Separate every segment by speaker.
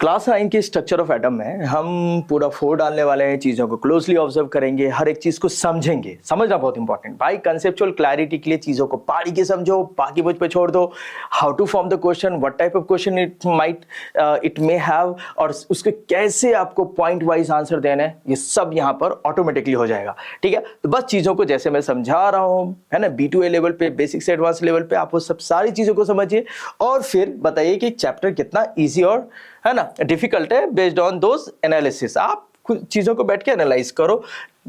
Speaker 1: Class 9 के structure of atom में हम पूरा 4 डालने वाले हैं, चीज़ों को क्लोजली ऑब्जर्व करेंगे, हर एक चीज़ को समझेंगे। समझना बहुत इंपॉर्टेंट भाई, कंसेप्चुअल क्लैरिटी के लिए चीज़ों को बारीकी समझो, बाकी मुझ पे छोड़ दो। How to form the question, what type of question it may have, और उसके कैसे आपको पॉइंट वाइज आंसर देना है, ये सब यहाँ पर ऑटोमेटिकली हो जाएगा। ठीक है, तो बस चीज़ों को जैसे मैं समझा रहा हूँ, है ना, B2A लेवल पे, बेसिक से एडवांस लेवल पे, आप वो सब सारी चीज़ों को समझिए और फिर बताइए कि चैप्टर कितना ईजी और, है ना, डिफिकल्ट है बेस्ड ऑन दोज एनालिसिस। आप कुछ चीजों को बैठ के एनालाइज करो।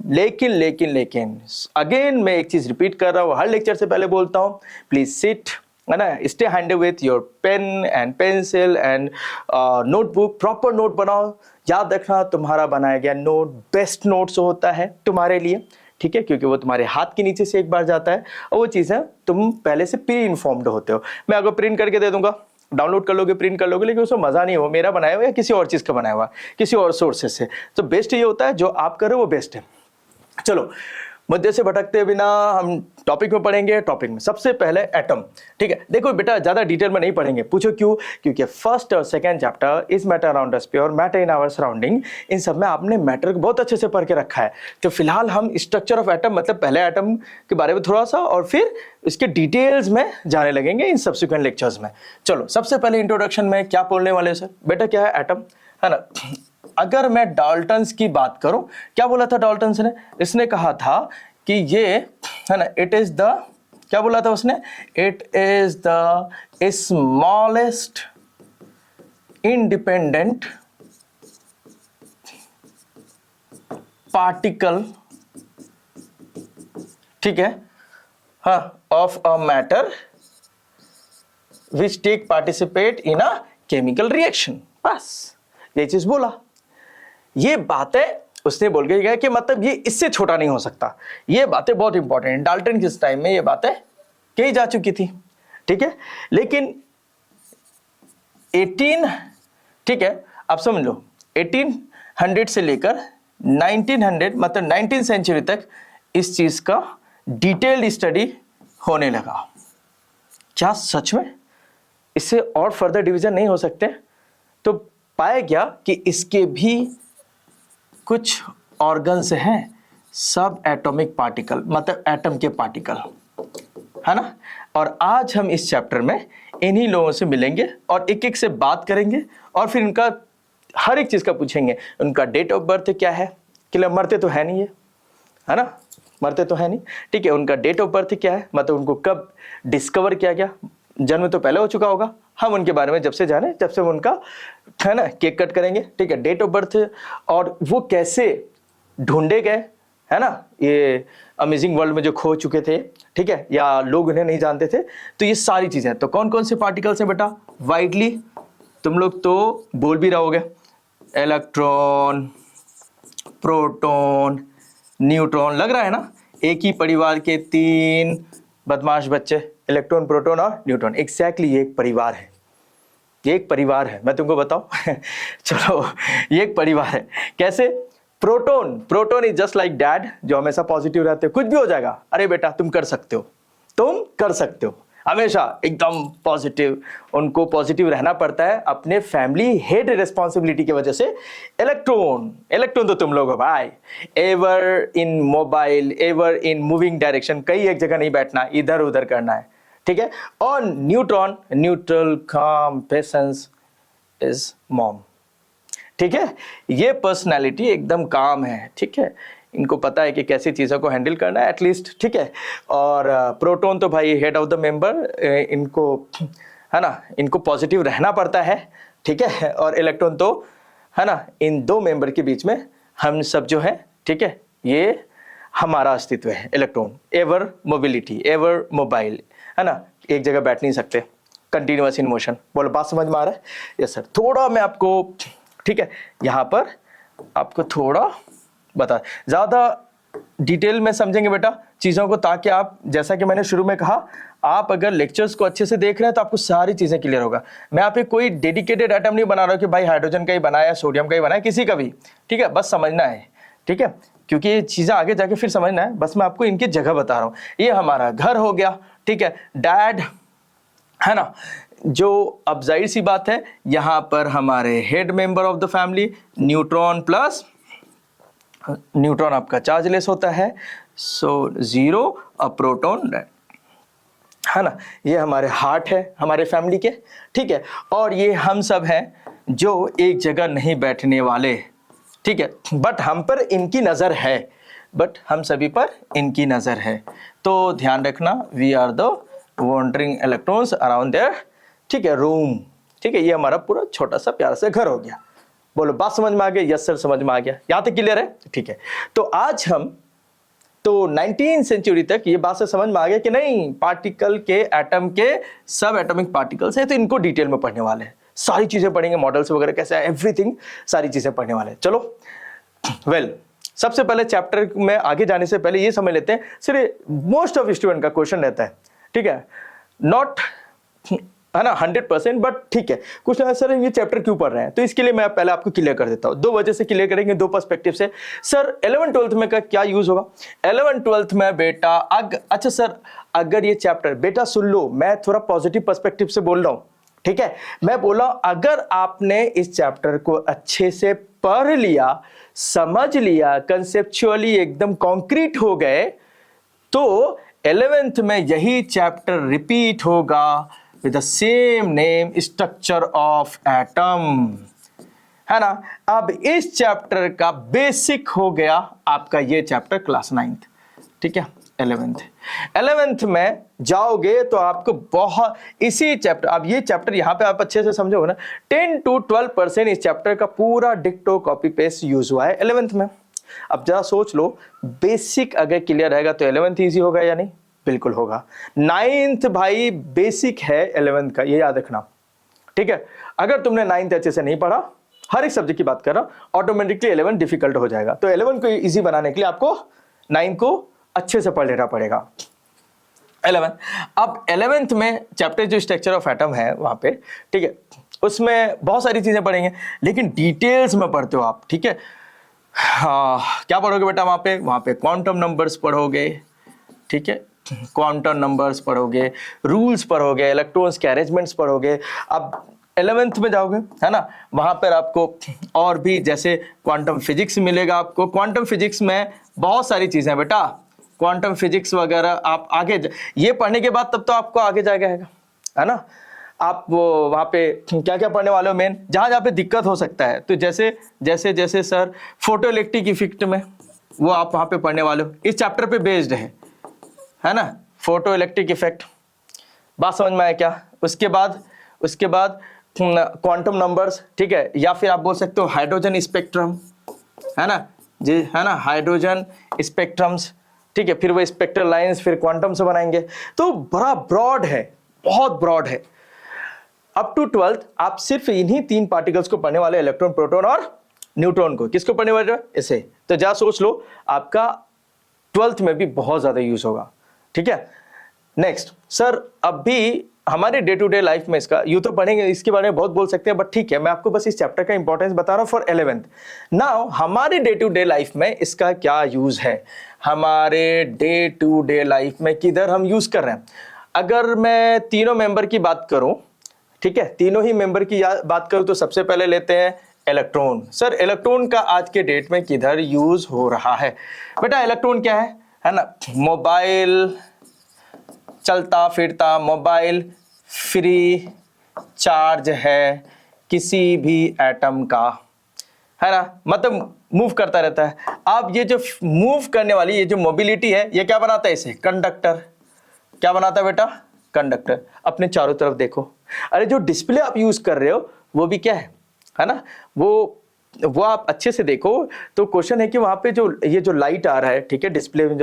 Speaker 1: लेकिन अगेन मैं एक चीज रिपीट कर रहा हूँ, हर लेक्चर से पहले बोलता हूँ, प्लीज सिट, है ना, stay handy with your pen and pencil and notebook, proper note बनाओ। याद रखना, तुम्हारा बनाया गया नोट बेस्ट नोट्स होता है तुम्हारे लिए, ठीक है, क्योंकि वो तुम्हारे हाथ के नीचे से एक बार जाता है और वो चीज़ें तुम पहले से प्री इन्फॉर्म्ड होते हो। मैं अगर प्रिंट करके दे दूंगा, डाउनलोड कर लोगे, प्रिंट कर लोगे, लेकिन उसमें मजा नहीं हो मेरा बनाया हुआ या किसी और चीज का बनाया हुआ, किसी और सोर्सेस से। तो बेस्ट ये होता है जो आप कर रहे हो वो बेस्ट है। चलो, मुद्दे से भटकते बिना हम टॉपिक में पढ़ेंगे। टॉपिक में सबसे पहले एटम। ठीक है, देखो बेटा, ज्यादा डिटेल में नहीं पढ़ेंगे। पूछो क्यों? क्योंकि फर्स्ट और second chapter is matter around us pure matter in our surrounding, इन सब में आपने मैटर को बहुत अच्छे से पढ़ के रखा है। तो फिलहाल हम स्ट्रक्चर ऑफ एटम, मतलब पहले एटम के बारे में थोड़ा सा और फिर इसके डिटेल्स में जाने लगेंगे इन सब्सिक्वेंट लेक्चर्स में। चलो, सबसे पहले इंट्रोडक्शन में क्या बोलने वाले सर? बेटा क्या है एटम, है ना। अगर मैं डाल्टन्स की बात करूं, क्या बोला था डाल्टन्स ने? इसने कहा था कि ये, है ना, इट इज द, क्या बोला था उसने? It is the smallest independent particle, ठीक है, हाँ, of a matter which take participate in a chemical reaction. बस ये चीज बोला। ये बातें उसने बोल के गया कि मतलब ये इससे छोटा नहीं हो सकता। ये बातें बहुत इंपॉर्टेंट, डाल्टन किस टाइम में ये बातें कही जा चुकी थी, ठीक है। लेकिन 18, ठीक है, आप समझ लो 1800 से लेकर 1900, मतलब 19th सेंचुरी तक इस चीज का डिटेल्ड स्टडी होने लगा। क्या सच में इससे और फर्दर डिवीजन नहीं हो सकते? तो पाया गया कि इसके भी कुछ ऑर्गन्स हैं, सब एटॉमिक पार्टिकल, मतलब एटम के पार्टिकल, है ना। और आज हम इस चैप्टर में इन्हीं लोगों से मिलेंगे और एक एक से बात करेंगे और फिर उनका हर एक चीज का पूछेंगे। उनका डेट ऑफ बर्थ क्या है, कि मरते तो है नहीं ये, है ना, मरते तो है नहीं, ठीक है। उनका डेट ऑफ बर्थ क्या है, मतलब उनको कब डिस्कवर किया गया, जन्म तो पहले हो चुका होगा, हम उनके बारे में जब से जाने जब से उनका, है ना, केक कट करेंगे, ठीक है। डेट ऑफ बर्थ और वो कैसे ढूंढे गए, है ना, ये अमेजिंग वर्ल्ड में जो खो चुके थे, ठीक है, या लोग उन्हें नहीं जानते थे। तो ये सारी चीजें, तो कौन कौन से पार्टिकल्स हैं बेटा? वाइडली तुम लोग तो बोल भी रहोगे, इलेक्ट्रॉन, प्रोटॉन, न्यूट्रॉन। लग रहा है ना, एक ही परिवार के 3 बदमाश बच्चे, इलेक्ट्रॉन, प्रोटॉन और न्यूट्रॉन। एग्जैक्टली ये एक परिवार है, ये एक परिवार है, मैं तुमको बताऊं। चलो, ये एक परिवार है। कैसे? Proton is just like dad, जो हमेशा पॉजिटिव रहते हो, कुछ भी हो जाएगा, अरे बेटा तुम कर सकते हो, तुम कर सकते हो, हमेशा एकदम पॉजिटिव। उनको पॉजिटिव रहना पड़ता है अपने फैमिली हेड रिस्पॉन्सिबिलिटी की वजह से। इलेक्ट्रॉन तो तुम लोग हो भाई, ever in mobile, ever in moving direction, कहीं एक जगह नहीं बैठना, इधर उधर करना है, ठीक है। और न्यूट्रॉन, न्यूट्रल, काम, पेशेंस इज मॉम, ठीक है। ये पर्सनालिटी एकदम काम है, ठीक है, इनको पता है कि कैसी चीज़ों को हैंडल करना है एटलीस्ट, ठीक है। और प्रोटॉन तो भाई हेड ऑफ द मेंबर, इनको, है ना, इनको पॉजिटिव रहना पड़ता है, ठीक है। और इलेक्ट्रॉन तो, है ना, इन 2 मेंबर के बीच में हम सब जो है, ठीक है, ये हमारा अस्तित्व है। Electron ever mobility, ever mobile, है ना, एक जगह बैठ नहीं सकते, कंटिन्यूअस इन मोशन। बोलो, बात समझ में आ रहा है? Yes sir. थोड़ा मैं आपको, ठीक है, यहाँ पर आपको थोड़ा बता, ज्यादा डिटेल में समझेंगे बेटा चीजों को, ताकि आप, जैसा कि मैंने शुरू में कहा, आप अगर लेक्चर्स को अच्छे से देख रहे हैं तो आपको सारी चीजें क्लियर होगा। मैं यहाँ पे कोई डेडिकेटेड एटम नहीं बना रहा हूँ कि भाई हाइड्रोजन का ही बनाया, सोडियम का ही बनाया, किसी का भी, ठीक है, बस समझना है, ठीक है, क्योंकि ये चीजें आगे जाके फिर समझना है। बस मैं आपको इनकी जगह बता रहा हूँ। ये हमारा घर हो गया, ठीक है, डैड, है ना, जो अब जाहिर सी बात है यहाँ पर हमारे head member of the family neutron plus neutron आपका चार्जलेस होता है, सो 0 अ प्रोटॉन, है ना। ये हमारे हार्ट है हमारे फैमिली के, ठीक है। और ये हम सब हैं जो एक जगह नहीं बैठने वाले, ठीक है, बट हम पर इनकी नज़र है, बट हम सभी पर इनकी नज़र है। तो ध्यान रखना, we are the wandering electrons around there, ठीक है, रूम, ठीक है। ये हमारा पूरा छोटा सा प्यारा सा घर हो गया। बोलो बात समझ में आ गया? यस सर समझ में आ गया, यहाँ तक क्लियर है, ठीक है। तो आज हम तो 19वीं सेंचुरी तक ये बात से समझ में आ गया कि नहीं, पार्टिकल के एटम के सब एटॉमिक पार्टिकल्स हैं, तो इनको डिटेल में पढ़ने वाले हैं, सारी चीजें पढ़ेंगे, मॉडल्स वगैरह कैसे है, एवरीथिंग, सारी चीजें पढ़ने वाले हैं। चलो वेल, सबसे पहले चैप्टर में आगे जाने से पहले ये समझ लेते हैं, सिर्फ मोस्ट ऑफ स्टूडेंट का क्वेश्चन रहता है, ठीक है, नॉट है ना 100%, बट ठीक है, कुछ ना सर ये चैप्टर क्यों पढ़ रहे हैं, तो इसके लिए मैं पहले आपको क्लियर कर देता हूँ। दो वजह से क्लियर करेंगे, दो पर्सपेक्टिव से। सर 11th-12th में का क्या यूज होगा? 11th-12th में बेटा अच्छा सर, अगर ये चैप्टर बेटा सुन लो, मैं थोड़ा पॉजिटिव पर्सपेक्टिव से बोल रहा हूँ, ठीक है। मैं बोला अगर आपने इस चैप्टर को अच्छे से पढ़ लिया, समझ लिया, कंसेप्चुअली एकदम कॉन्क्रीट हो गए, तो 11th में यही चैप्टर रिपीट होगा with the same name, structure of atom, है ना। अब इस चैप्टर का बेसिक हो गया आपका ये चैप्टर क्लास 9th, ठीक है। 11th में जाओगे तो आपको बहुत इसी चैप्टर, अब ये चैप्टर यहाँ पे आप अच्छे से समझोगे ना, 10 to 12% इस चैप्टर का पूरा डिक्टो कॉपी पेस्ट यूज हुआ है 11th में। अब जरा सोच लो, बेसिक अगर क्लियर रहेगा तो 11th ईजी होगा या नहीं? बिल्कुल होगा। 9th भाई बेसिक है 11th का, ये याद रखना, ठीक है। अगर तुमने 9th अच्छे से नहीं पढ़ा, हर एक सब्जेक्ट की बात कर रहा हूं, ऑटोमेटिकली 11th डिफिकल्ट हो जाएगा। तो 11th को इजी बनाने के लिए आपको 9th को अच्छे से पढ़ लेना पड़ेगा। 11th, अब 11th में चैप्टर जो स्ट्रक्चर ऑफ एटम है वहां पे, ठीक है, उसमें बहुत सारी चीजें पढ़ेंगे, लेकिन डिटेल्स में पढ़ते हो आप, ठीक है। हाँ, क्या पढ़ोगे बेटा वहां पे क्वांटम नंबर्स पढ़ोगे, ठीक है, क्वांटम नंबर्स पढ़ोगे, रूल्स पढ़ोगे, इलेक्ट्रॉन्स के अरेंजमेंट्स पढ़ोगे। अब 11th में जाओगे, है ना, वहां पर आपको और भी जैसे क्वांटम फिजिक्स मिलेगा आपको। क्वांटम फिजिक्स में बहुत सारी चीजें हैं बेटा, क्वांटम फिजिक्स वगैरह आप आगे ये पढ़ने के बाद तब तो आपको आगे जाएगा, है ना। आप वो वहाँ पे क्या क्या पढ़ने वाले हो, मेन जहाँ पे दिक्कत हो सकता है, तो जैसे जैसे जैसे सर फोटो इलेक्ट्रिक इफेक्ट में वो आप वहाँ पे पढ़ने वाले हो, इस चैप्टर पे बेस्ड है ना, फोटो इलेक्ट्रिक इफेक्ट। बात समझ में आया क्या? उसके बाद क्वांटम नंबर्स, ठीक है, या फिर आप बोल सकते हो हाइड्रोजन स्पेक्ट्रम, है ना जी, है ना, हाइड्रोजन स्पेक्ट्रम्स, ठीक है। फिर वो स्पेक्ट्रल लाइंस फिर क्वांटम से बनाएंगे, तो बड़ा ब्रॉड है, बहुत ब्रॉड है। अप टू 12th आप सिर्फ इन्हीं 3 पार्टिकल्स को पढ़ने वाले, इलेक्ट्रॉन, प्रोटॉन और न्यूट्रॉन को। किसको पढ़ने वाले? इसे। तो जा सोच लो, आपका 12th में भी बहुत ज्यादा यूज होगा, ठीक है। नेक्स्ट सर, अभी हमारे डे टू डे लाइफ में इसका यूं तो पढ़ेंगे, इसके बारे में बहुत बोल सकते हैं, बट ठीक है, मैं आपको बस इस चैप्टर का इंपॉर्टेंस बता रहा हूं फॉर 11th। नाउ हमारे डे टू डे लाइफ में इसका क्या यूज है, हमारे डे टू डे लाइफ में किधर हम यूज कर रहे हैं। अगर मैं तीनों मेंबर की बात करूं, ठीक है, तीनों ही मेंबर की बात करूं, तो सबसे पहले लेते हैं इलेक्ट्रॉन। सर इलेक्ट्रॉन का आज के डेट में किधर यूज हो रहा है? बेटा इलेक्ट्रॉन क्या है ना, मोबाइल, चलता फिरता मोबाइल, फ्री चार्ज है किसी भी एटम का, है ना, मतलब मूव करता रहता है। अब ये जो मूव करने वाली ये जो मोबिलिटी है, ये क्या बनाता है? इसे कंडक्टर। क्या बनाता है बेटा? कंडक्टर। अपने चारों तरफ देखो, अरे जो डिस्प्ले आप यूज कर रहे हो वो भी क्या है ना, वो आप अच्छे से देखो। तो क्वेश्चन है कि वहां पे जो ये जो लाइट आ रहा है, ठीक है, डिस्प्ले में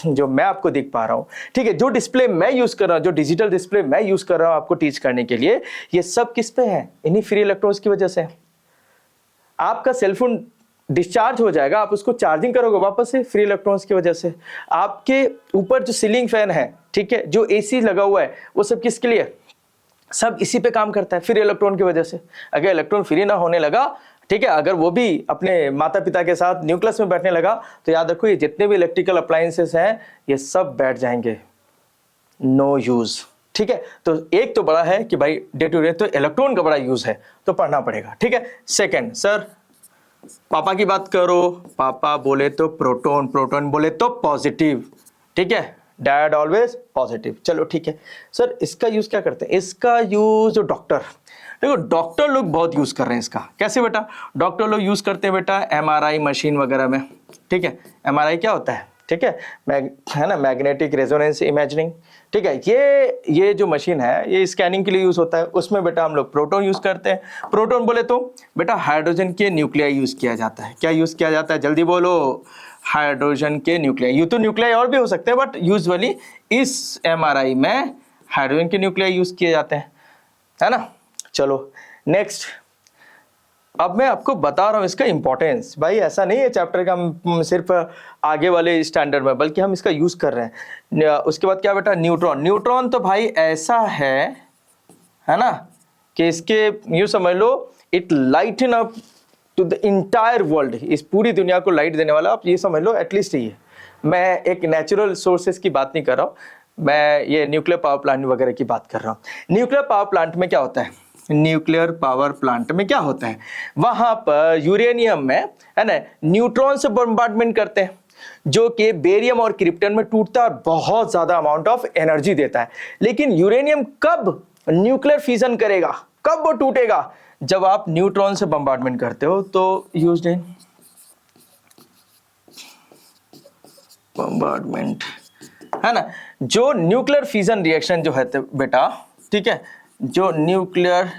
Speaker 1: जो मैं आपको दिख पा रहा हूँ, ठीक है, जो डिस्प्ले मैं यूज कर रहा हूँ, जो डिजिटल डिस्प्ले मैं यूज कर रहा हूँ आपको टीच करने के लिए, ये सब किस पे है? इन्हीं फ्री इलेक्ट्रॉन्स की वजह से। आपका सेलफोन डिस्चार्ज हो जाएगा, आप उसको चार्जिंग करोगे वापस से, फ्री इलेक्ट्रॉन्स की वजह से। आपके ऊपर जो सीलिंग फैन है, ठीक है, जो एसी लगा हुआ है, वो सब किसके लिए? सब इसी पे काम करता है, फ्री इलेक्ट्रॉन की वजह से। अगर इलेक्ट्रॉन फ्री ना होने लगा, ठीक है, अगर वो भी अपने माता पिता के साथ न्यूक्लियस में बैठने लगा, तो याद रखो ये जितने भी इलेक्ट्रिकल अप्लायंसेस हैं ये सब बैठ जाएंगे, नो यूज, ठीक है। तो एक तो बड़ा है कि भाई डे टू डे तो इलेक्ट्रॉन का बड़ा यूज है, तो पढ़ना पड़ेगा, ठीक है। सेकंड, सर पापा की बात करो, पापा बोले तो प्रोटॉन, प्रोटॉन बोले तो पॉजिटिव, ठीक है। डैड ऑलवेज पॉजिटिव, चलो ठीक है। सर इसका यूज क्या करते हैं? इसका यूज डॉक्टर, देखो डॉक्टर लोग बहुत यूज कर रहे हैं इसका। कैसे बेटा? डॉक्टर लोग यूज करते हैं बेटा एमआरआई मशीन वगैरह में, ठीक है। एमआरआई क्या होता है? ठीक है, है ना, मैग्नेटिक रेजोनेंस इमेजिंग, ठीक है। ये जो मशीन है ये स्कैनिंग के लिए यूज होता है, उसमें बेटा हम लोग प्रोटॉन यूज करते हैं। प्रोटॉन बोले तो बेटा हाइड्रोजन के न्यूक्लियाई यूज किया जाता है। क्या यूज किया जाता है? जल्दी बोलो। हाइड्रोजन के न्यूक्लियाई। यू तो न्यूक्लियाई और भी हो सकते हैं, बट यूजुअली इस एमआरआई में हाइड्रोजन के न्यूक्लियाई यूज किए जाते हैं, है ना। चलो नेक्स्ट, अब मैं आपको बता रहा हूं इसका इंपॉर्टेंस। भाई ऐसा नहीं है चैप्टर का हम सिर्फ आगे वाले स्टैंडर्ड में, बल्कि हम इसका यूज कर रहे हैं। उसके बाद क्या बेटा? न्यूट्रॉन। न्यूट्रॉन तो भाई ऐसा है ना, कि इसके यूं समझ लो it lighten up to the entire world. इस पूरी दुनिया को लाइट देने वाला, आप ये समझ लो एटलीस्ट ये। मैं एक नेचुरल सोर्सेस की बात नहीं कर रहा हूँ, मैं ये न्यूक्लियर पावर प्लांट वगैरह की बात कर रहा हूँ। न्यूक्लियर पावर प्लांट में क्या होता है? न्यूक्लियर पावर प्लांट में क्या होता है? वहां पर यूरेनियम में, है ना, न्यूट्रॉन से बम्बार्डमेंट करते हैं, जो कि बेरियम और क्रिप्टन में टूटता है और बहुत ज्यादा अमाउंट ऑफ एनर्जी देता है। लेकिन यूरेनियम कब न्यूक्लियर फिजन करेगा, कब वो टूटेगा? जब आप न्यूट्रॉन से बम्बार्डमेंट करते हो। तो यूज्ड इन बम्बार्डमेंट, है ना। जो न्यूक्लियर फिजन रिएक्शन जो है बेटा, ठीक है, जो न्यूक्लियर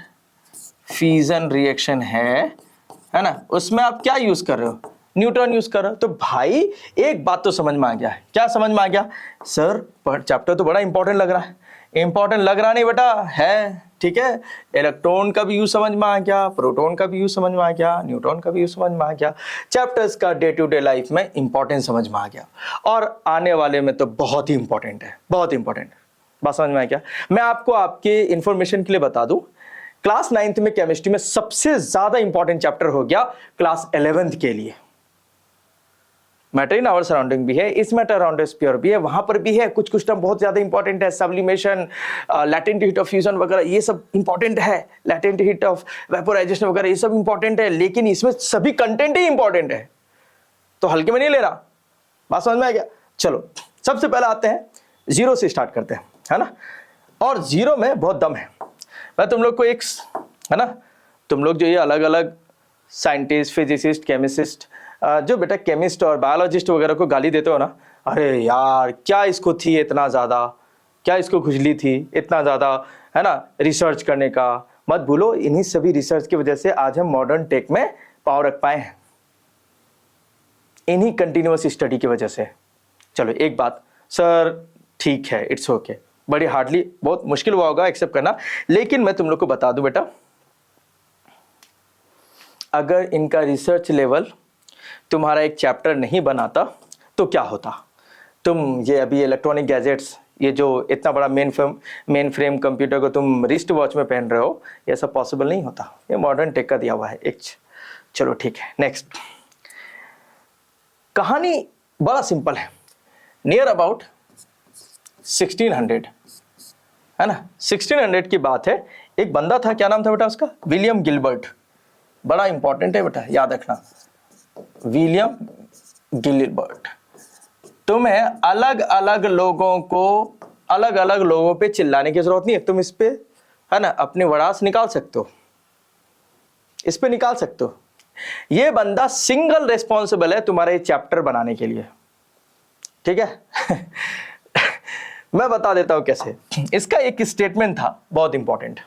Speaker 1: फिजन रिएक्शन है ना, उसमें आप क्या यूज कर रहे हो? न्यूट्रॉन यूज कर रहे हो। तो भाई एक बात तो समझ में आ गया है। क्या समझ में आ गया? सर चैप्टर तो बड़ा इंपॉर्टेंट लग रहा है। इंपॉर्टेंट लग रहा नहीं बेटा, है, ठीक है। इलेक्ट्रॉन का भी यूज समझ में आ गया, प्रोटॉन का भी यूज समझ में आ गया, न्यूट्रॉन का भी यूज समझ में आ गया। चैप्टर्स का डे टू डे लाइफ में इंपॉर्टेंस समझ में आ गया, और आने वाले में तो बहुत ही इंपॉर्टेंट है, बहुत इंपॉर्टेंट। बात समझ में आ गया? मैं आपको आपके इंफॉर्मेशन के लिए बता दूं, क्लास 9th में केमिस्ट्री में सबसे ज्यादा इंपॉर्टेंट चैप्टर हो गया क्लास 11th के लिए। मैटर इन आवर सराउंडिंग भी है, इस मैटर अराउंड स्फीयर भी है, वहां पर भी है। कुछ टर्म बहुत ज्यादा इंपॉर्टेंट है, sublimation, latent heat of fusion वगैरह, ये सब इंपॉर्टेंट है। लैटेंट हीट ऑफ वेपोराइजेशन वगैरह ये सब इंपॉर्टेंट है, लेकिन इसमें सभी कंटेंट ही इंपॉर्टेंट है, तो हल्के में नहीं ले रहा। बात समझ में आ गया? चलो सबसे पहले आते हैं, जीरो से स्टार्ट करते हैं, है ना। और जीरो में बहुत दम है। मैं तुम लोग को एक, है ना, तुम लोग जो ये अलग अलग साइंटिस्ट, फिजिसिस्ट, केमिसिस्ट, जो बेटा केमिस्ट और बायोलॉजिस्ट वगैरह को गाली देते हो ना, अरे यार क्या इसको थी इतना ज़्यादा, क्या इसको खुजली थी इतना ज़्यादा, है ना, रिसर्च करने का। मत भूलो, इन्हीं सभी रिसर्च की वजह से आज हम मॉडर्न टेक में पावर रख पाए हैं, इन्हीं कंटिन्यूअस स्टडी की वजह से। चलो एक बात, सर ठीक है, इट्स ओके, बड़ी हार्डली, बहुत मुश्किल हुआ होगा एक्सेप्ट करना, लेकिन मैं तुम लोग को बता दूं बेटा, अगर इनका रिसर्च लेवल तुम्हारा एक चैप्टर नहीं बनाता तो क्या होता? तुम ये अभी इलेक्ट्रॉनिक गैजेट्स, ये जो इतना बड़ा मेन फ्रेम कंप्यूटर को तुम रिस्ट वॉच में पहन रहे हो, ये सब पॉसिबल नहीं होता। ये मॉडर्न टेक का दिया हुआ है एक। चलो ठीक है, नेक्स्ट। कहानी बड़ा सिंपल है। नियर अबाउट 1600, है ना, 1600 की बात है। एक बंदा था, क्या नाम था बेटा उसका? William Gilbert. बड़ा इंपॉर्टेंट है बेटा, याद रखना, विलियम गिलबर्ट। तुम्हें अलग अलग लोगों पे चिल्लाने की जरूरत नहीं है। तुम इस पे, है ना, अपनी वड़ास निकाल सकते हो, इस पे निकाल सकते हो। ये बंदा सिंगल रेस्पॉन्सिबल है तुम्हारे चैप्टर बनाने के लिए, ठीक है। मैं बता देता हूं कैसे। इसका एक स्टेटमेंट था बहुत इंपॉर्टेंट,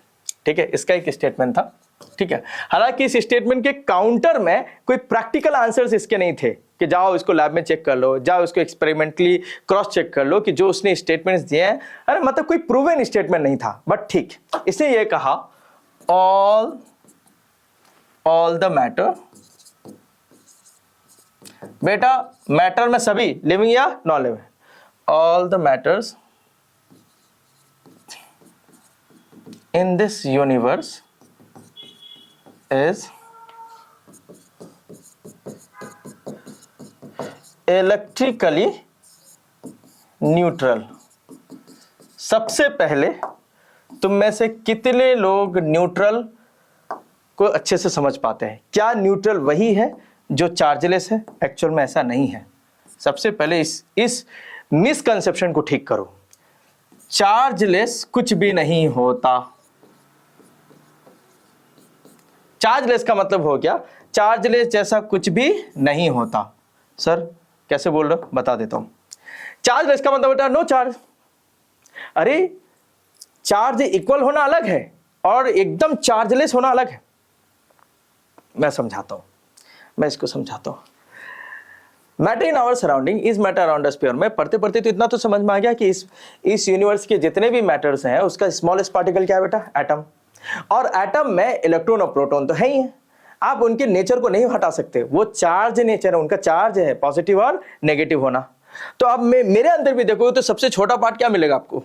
Speaker 1: ठीक है, इसका एक स्टेटमेंट था, ठीक है। हालांकि इस स्टेटमेंट के काउंटर में कोई प्रैक्टिकल आंसर्स इसके नहीं थे कि जाओ इसको लैब में चेक कर लो, जाओ इसको एक्सपेरिमेंटली क्रॉस चेक कर लो कि जो उसने स्टेटमेंट्स दिए हैं, अरे मतलब कोई प्रूवन स्टेटमेंट नहीं था। बट ठीक, इसने ये कहा, ऑल द मैटर, बेटा मैटर में सभी, लिविंग या non living, all the matters in this universe is electrically neutral। सबसे पहले तुम में से कितने लोग न्यूट्रल को अच्छे से समझ पाते हैं? क्या न्यूट्रल वही है जो चार्जलेस है? एक्चुअल में ऐसा नहीं है। सबसे पहले इस मिसकंसेप्शन को ठीक करो। चार्जलेस कुछ भी नहीं होता। चार्जलेस का मतलब हो गया चार्जलेस जैसा कुछ भी नहीं होता। सर कैसे बोल रहे हो? बता देता हूं। चार्जलेस का मतलब बेटा नो चार्ज। अरे चार्ज इक्वल होना अलग है और एकदम चार्जलेस होना अलग है। मैं समझाता हूं, मैं इसको समझाता हूं। Matter in our surrounding is matter around us pure. मैं पढ़ते पढ़ते तो इतना तो समझ में आ गया कि इस यूनिवर्स के जितने भी मैटर्स हैं उसका स्मॉलेस्ट पार्टिकल क्या है बेटा? एटम। और एटम में इलेक्ट्रॉन और प्रोटॉन तो है ही है। आप उनके नेचर को नहीं हटा सकते, वो चार्ज नेचर है, उनका चार्ज है पॉजिटिव और नेगेटिव होना। तो अब मेरे अंदर भी देखोगे तो सबसे छोटा पार्ट क्या मिलेगा आपको?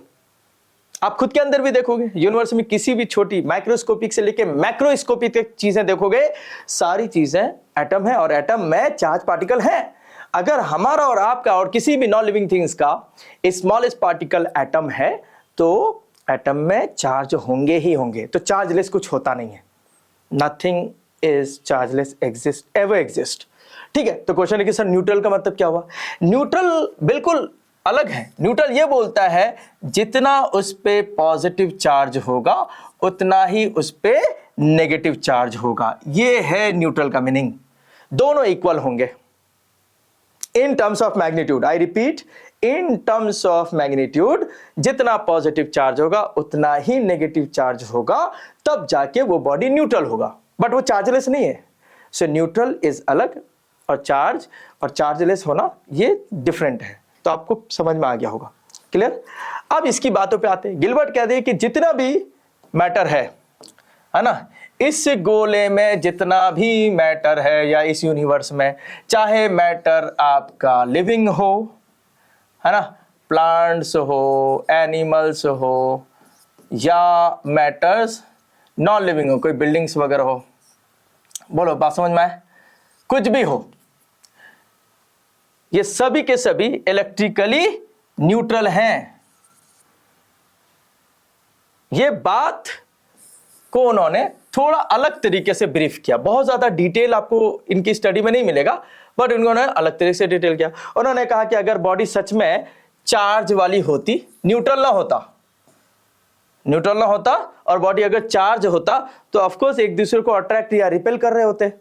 Speaker 1: आप खुद के अंदर भी देखोगे, यूनिवर्स में किसी भी छोटी माइक्रोस्कोपिक से लेके मैक्रोस्कोपिक तक चीजें देखोगे, सारी चीजें एटम है और एटम में चार्ज पार्टिकल है। अगर हमारा और आपका और किसी भी नॉन लिविंग थिंग्स का स्मॉलेस्ट पार्टिकल एटम है तो एटम में चार्ज होंगे ही होंगे। तो चार्जलेस कुछ होता नहीं है। Nothing is chargeless exist ever exist. ठीक है, तो क्वेश्चन है कि सर न्यूट्रल का मतलब क्या हुआ? न्यूट्रल बिल्कुल अलग है। न्यूट्रल ये बोलता है जितना उस पे पॉजिटिव चार्ज होगा उतना ही उस पे नेगेटिव चार्ज होगा। ये है न्यूट्रल का मीनिंग। दोनों इक्वल होंगे in terms of magnitude. I repeat, in terms of magnitude जितना पॉजिटिव चार्ज होगा उतना ही नेगेटिव चार्ज होगा, तब जाके वो बॉडी न्यूट्रल होगा। बट वो चार्जलेस नहीं है। सो न्यूट्रल इज अलग और चार्जलेस होना ये डिफरेंट है। तो आपको समझ में आ गया होगा। क्लियर? अब इसकी बातों पे आते हैं। गिलबर्ट कहते हैं कि जितना भी मैटर है ना, इस गोले में जितना भी मैटर है या इस यूनिवर्स में, चाहे मैटर आपका लिविंग हो, है ना, प्लांट्स हो, एनिमल्स हो, या मैटर्स नॉन लिविंग हो, कोई बिल्डिंग्स वगैरह हो, बोलो बात समझ में आए? कुछ भी हो, ये सभी के सभी इलेक्ट्रिकली न्यूट्रल हैं। ये बात को उन्होंने थोड़ा अलग तरीके से ब्रीफ किया। बहुत ज्यादा डिटेल आपको इनकी स्टडी में नहीं मिलेगा, बट उन्होंने अलग तरीके से डिटेल किया। उन्होंने कहा कि अगर बॉडी सच में चार्ज वाली होती, न्यूट्रल ना होता और बॉडी अगर चार्ज होता तो ऑफकोर्स एक दूसरे को अट्रैक्ट या रिपेल कर रहे होते।